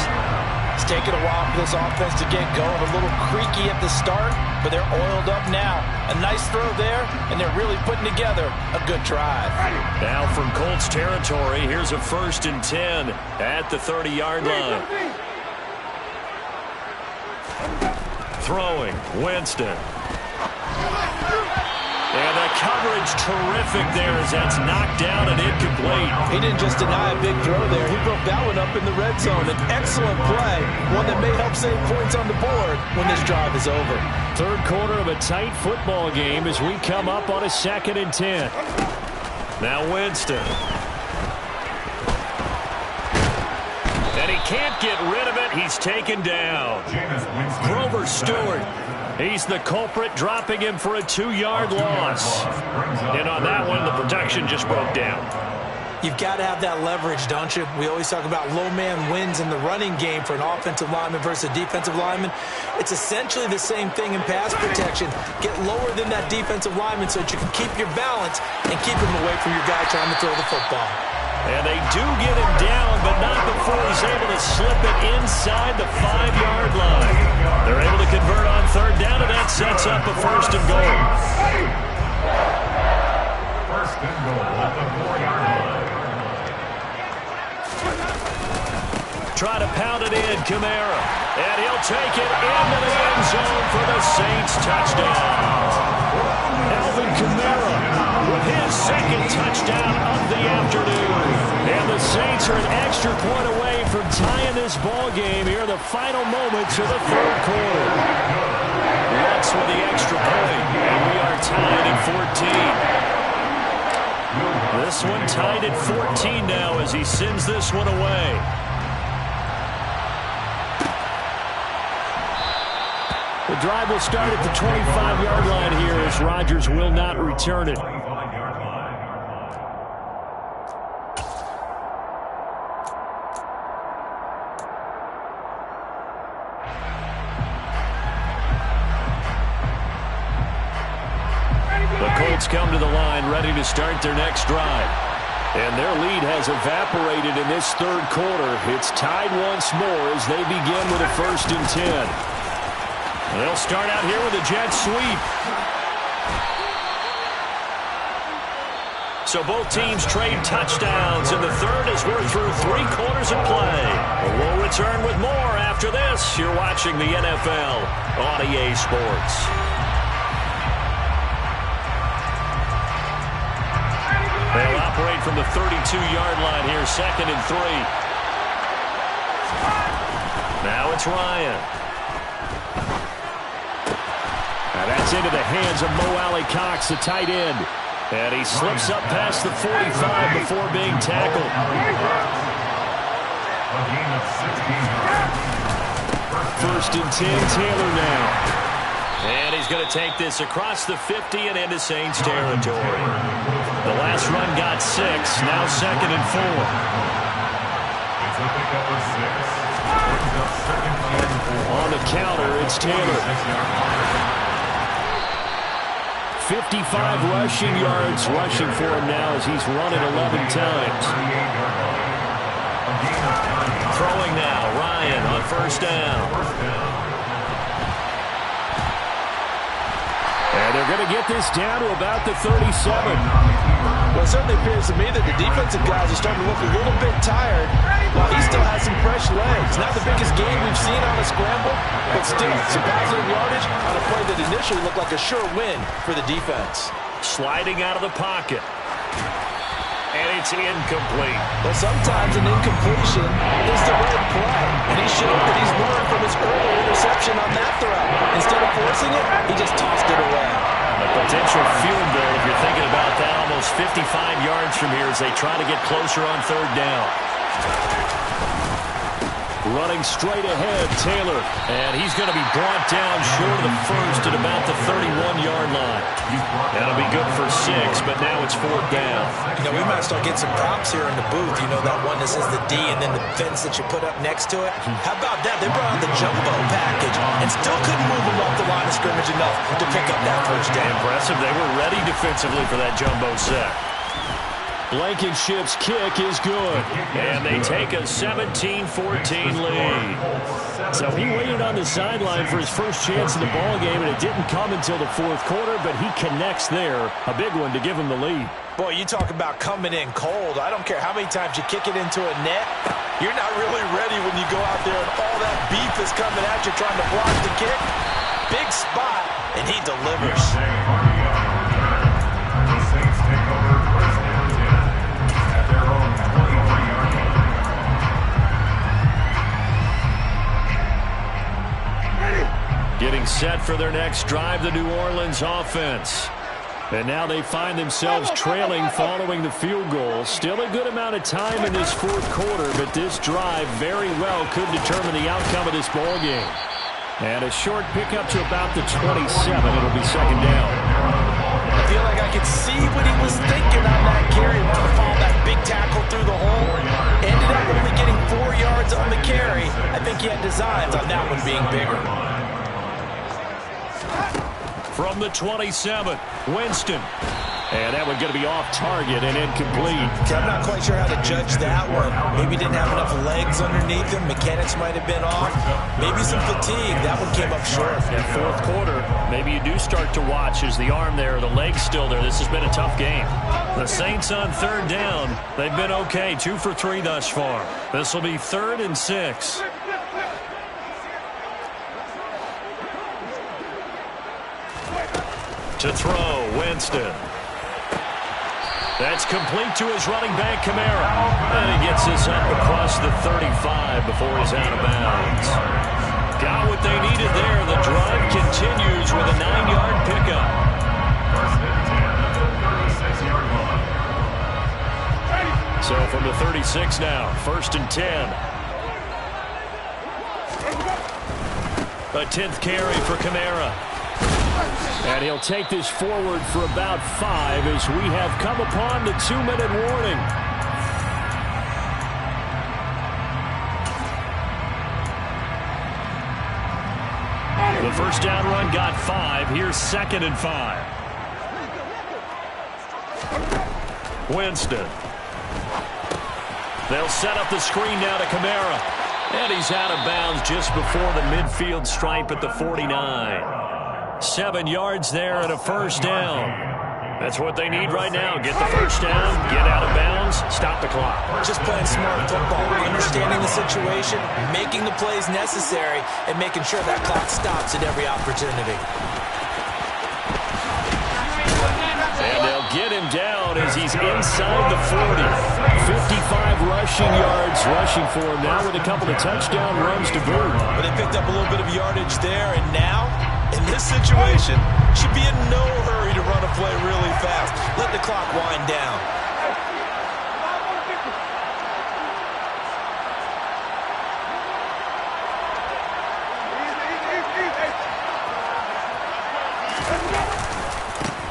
It's taken a while for this offense to get going. A little creaky at the start, but they're oiled up now. A nice throw there, and they're really putting together a good drive. Now from Colts territory, here's a 1st and 10 at the 30-yard line. Throwing, Winston. And the coverage terrific there as that's knocked down and incomplete. He didn't just deny a big throw there. He broke that one up in the red zone. An excellent play, one that may help save points on the board when this drive is over. 3rd quarter of a tight football game as we come up on a 2nd and 10. Now Winston. can't get rid of it. He's taken down. Grover Stewart. He's the culprit, dropping him for a 2-yard loss. And on that one, the protection just broke down. You've got to have that leverage, don't you? We always talk about low man wins in the running game for an offensive lineman versus a defensive lineman. It's essentially the same thing in pass protection. Get lower than that defensive lineman so that you can keep your balance and keep him away from your guy trying to throw the football. And they do get him down, but not before he's able to slip it inside the 5-yard line. They're able to convert on 3rd down, and that sets up a 1st and goal. 1st and goal at the 4-yard line. Try to pound it in, Kamara. And he'll take it into the end zone for the Saints touchdown. Alvin Kamara with his 2nd touchdown of the afternoon. And the Saints are an extra point away from tying this ball game here in the final moments of the 3rd quarter. Lutz with the extra point, and we are tied at 14. This one tied at 14 now as he sends this one away. The drive will start at the 25-yard line here as Rodgers will not return it. The Colts come to the line ready to start their next drive. And their lead has evaporated in this 3rd quarter. It's tied once more as they begin with a 1st and 10. They'll start out here with a jet sweep. So both teams trade touchdowns in the 3rd as we're through 3 quarters of play. We'll return with more after this. You're watching the NFL on EA Sports. They'll operate from the 32-yard line here, 2nd and 3. Now it's Ryan. Now that's into the hands of Mo Alley-Cox, the tight end. And he slips up past the 45 before being tackled. A gain of 16 yards. 1st and 10, Taylor now. And he's going to take this across the 50 and into Saints territory. The last run got 6, now 2nd and 4. It's a pickup of 6. On the counter, it's Taylor. 55 rushing yards rushing for him now as he's run it 11 times. Throwing now, Ryan on 1st down. And they're going to get this down to about the 37. Well, it certainly appears to me that the defensive guys are starting to look a little bit tired while he still has some fresh legs. Not the biggest game we've seen on a scramble, but still some positive yardage on a play that initially looked like a sure win for the defense. Sliding out of the pocket. And it's incomplete. Well, sometimes an incompletion is the right play. And he showed that he's learned from his earlier interception on that throw. Instead of forcing it, he just tossed it away. A potential field goal, if you're thinking about that, almost 55 yards from here as they try to get closer on 3rd down. Running straight ahead, Taylor. And he's going to be brought down short of the 1st at about the 31-yard line. That'll be good for 6, but now it's 4th down. You know, we might start getting some props here in the booth. You know, that one that says the D and then the fence that you put up next to it. How about that? They brought out the jumbo package and still couldn't move them off the line of scrimmage enough to pick up that 1st down. Impressive. They were ready defensively for that jumbo set. Blankenship's kick is good. And they take a 17-14 lead. So he waited on the sideline for his first chance in the ball game, and it didn't come until the 4th quarter, but he connects there. A big one to give him the lead. Boy, you talk about coming in cold. I don't care how many times you kick it into a net. You're not really ready when you go out there and all that beef is coming at you trying to block the kick. Big spot, and he delivers. Getting set for their next drive, the New Orleans offense. And now they find themselves trailing following the field goal. Still a good amount of time in this fourth quarter, but this drive very well could determine the outcome of this ball game. And a short pickup to about the 27. It'll be second down. I feel like I could see what he was thinking on that carry. Wanted to follow that big tackle through the hole. Ended up only getting 4 yards on the carry. I think he had designs on that one being bigger. From the 27, Winston. And that one going to be off target and incomplete. I'm not quite sure how to judge that one. Maybe didn't have enough legs underneath him. Mechanics might have been off. Maybe some fatigue. That one came up short. In fourth quarter, maybe you do start to watch. Is the arm there, the leg's still there? This has been a tough game. The Saints on third down. They've been okay. 2 for 3 thus far. This will be 3rd and 6. To throw, Winston. That's complete to his running back, Kamara. And he gets this up across the 35 before he's out of bounds. Got what they needed there. The drive continues with a 9-yard pickup. So from the 36 now, 1st and 10. A 10th carry for Kamara. And he'll take this forward for about 5 as we have come upon the 2-minute warning. The first down run got 5. Here's 2nd and 5. Winston. They'll set up the screen now to Kamara. And he's out of bounds just before the midfield stripe at the 49. 7 yards there and a first down. That's what they need right now. Get the first down, get out of bounds, stop the clock. Just playing smart football, understanding the situation, making the plays necessary, and making sure that clock stops at every opportunity. And they'll get him down as he's inside the 40. 55 rushing yards rushing for him now with a couple of touchdown runs to boot. But they picked up a little bit of yardage there, and now, in this situation, should be in no hurry to run a play really fast. Let the clock wind down.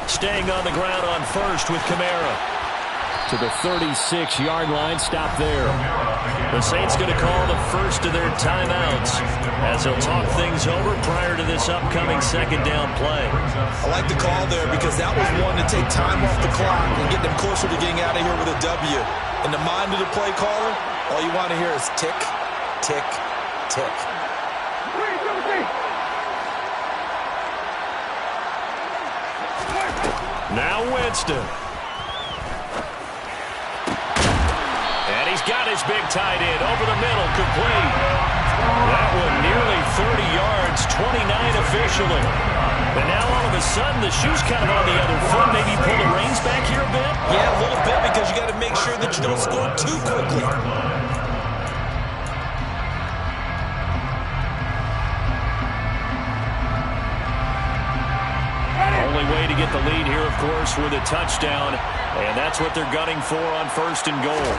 Staying on the ground on first with Kamara. To the 36-yard line, stop there. The Saints going to call the first of their timeouts as they'll talk things over prior to this upcoming second down play. I like the call there because that was one to take time off the clock and get them closer to getting out of here with a W. In the mind of the play caller, all you want to hear is tick, tick, tick. Now Winston. And he's got his big tight end over the middle, complete. That one nearly 30 yards, 29 officially. And now all of a sudden the shoe's kind of on the other foot. Maybe pull the reins back here a bit? Yeah, a little bit because you got to make sure that you don't score too quickly. Only way to get the lead here, of course, with a touchdown. And that's what they're gunning for on 1st and goal.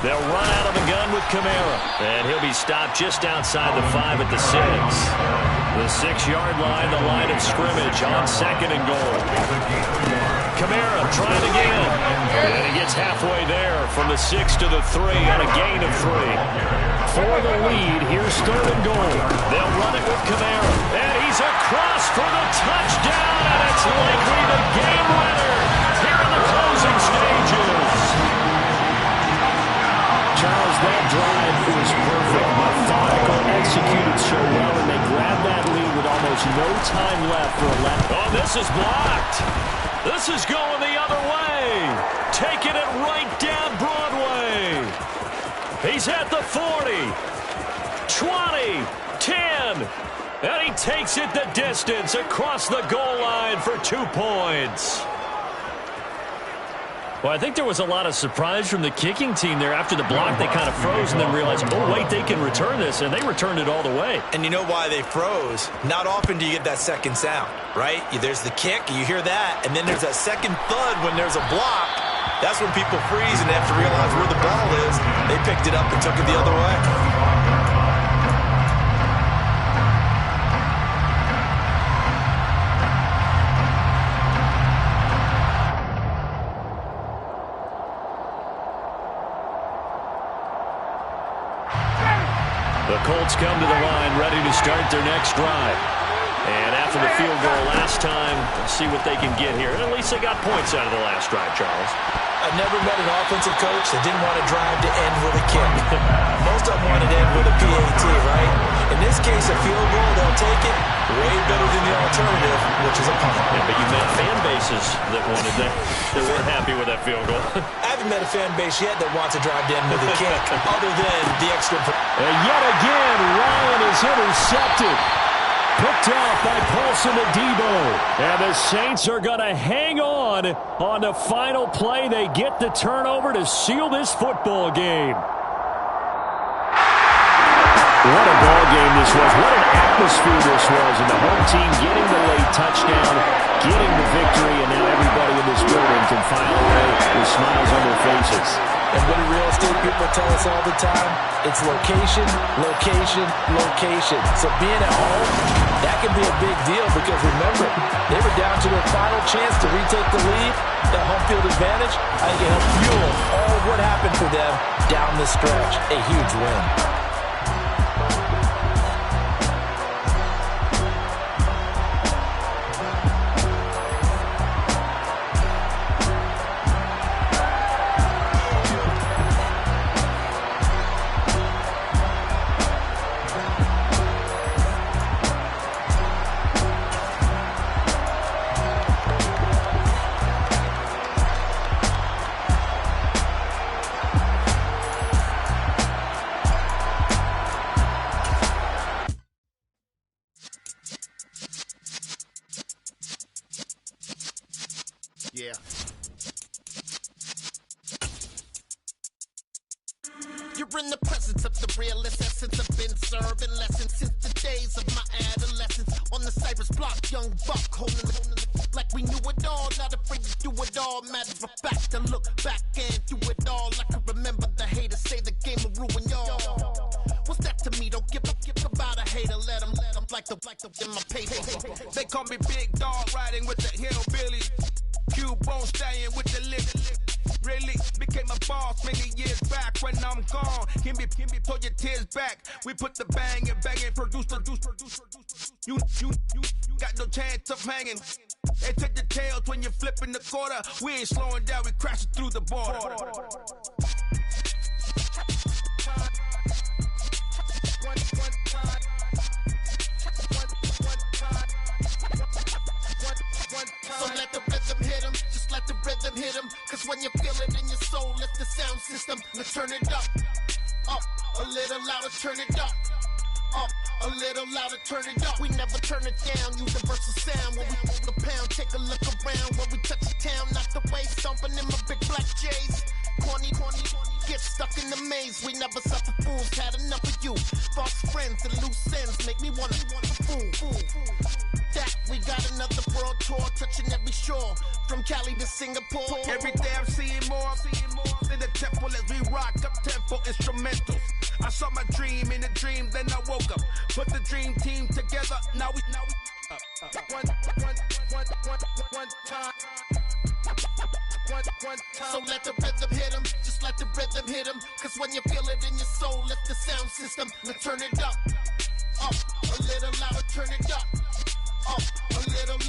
They'll run out of the gun with Kamara. And he'll be stopped just outside the 5 at the 6. The 6-yard line, the line of scrimmage on 2nd and goal. Kamara trying again. And he gets halfway there from the 6 to the 3 on a gain of 3. For the lead, here's 3rd and goal. They'll run it with Kamara. And he's across for the touchdown. And it's likely the game winner here in the closing stages. Charles, that drive was perfect. Methodical, executed so well, and they grabbed that lead with almost no time left for a left. Oh, this is blocked. This is going the other way. Taking it right down Broadway. He's at the 40, 20, 10, and he takes it the distance across the goal line for 2 points. Well, I think there was a lot of surprise from the kicking team there. After the block, they kind of froze and then realized, oh, wait, they can return this, and they returned it all the way. And you know why they froze? Not often do you get that second sound, right? There's the kick, you hear that, and then there's that second thud when there's a block. That's when people freeze and they have to realize where the ball is. They picked it up and took it the other way. The Colts come to the line, ready to start their next drive. And after the field goal last time, let's see what they can get here. And at least they got points out of the last drive, Charles. I've never met an offensive coach that didn't want to drive to end with a kick. Most of them wanted to end with a PAT, right? In this case, a field goal, they'll take it. Way better than the alternative, which is a punt. Yeah, but you met fan bases that wanted that. They weren't happy with that field goal. I haven't met a fan base yet that wants to drive to end with a kick, other than the extra. And yet again, Ryan is intercepted. Picked off by Paulson Adebo. And the Saints are going to hang on the final play. They get the turnover to seal this football game. What a ball game this was. What an atmosphere this was. And the home team getting the late touchdown, getting the victory, and now everybody in this building can file away with smiles on their faces. And what do real estate people tell us all the time? It's location, location, location. So being at home, that can be a big deal because remember, they were down to their final chance to retake the lead. That home field advantage, I think it helped fuel all what happened for them down the stretch. A huge win. Yeah. You're in the presence of the realest essence. I've been serving lessons since the days of my adolescence. On the Cypress block, young buck holding the like we knew it all. Not afraid to do it all. Matter of fact, to look back and do it all. I can remember the haters say the game will ruin y'all. What's that to me? Don't give about a hater. Let them like the in my paper. They call me Big Dog, riding with the hillbillies. Cubone staying with the lip. Really became a boss many years back. When I'm gone, can be pull your tears back. We put the bang and produce. You got no chance of hanging. They take the tails when you're flipping the quarter. We ain't slowing down, we crashing through the border. So let the rhythm hit him, just let the rhythm hit him. Cause when you feel it in your soul, lift the sound system. Let's turn it up, a little louder, turn it up, a little louder, turn it up. We never turn it down, universal sound. When we move the pound, take a look around. When we touch the town, not the way, stomping in my big black J's. Corny, get stuck in the maze. We never suffer fools, had enough of you. False friends and loose ends make me wanna fool. That we got another world tour, touching every shore, from Cali to Singapore. Every day I'm seeing more in the temple as we rock up tempo instrumentals. I saw my dream in a dream, then I woke up. Put the dream team together, now we one time. So let the rhythm hit him, just let the rhythm hit him. Cause when you feel it in your soul, lift the sound system. Let's turn it up, a little louder, turn it up, a little louder.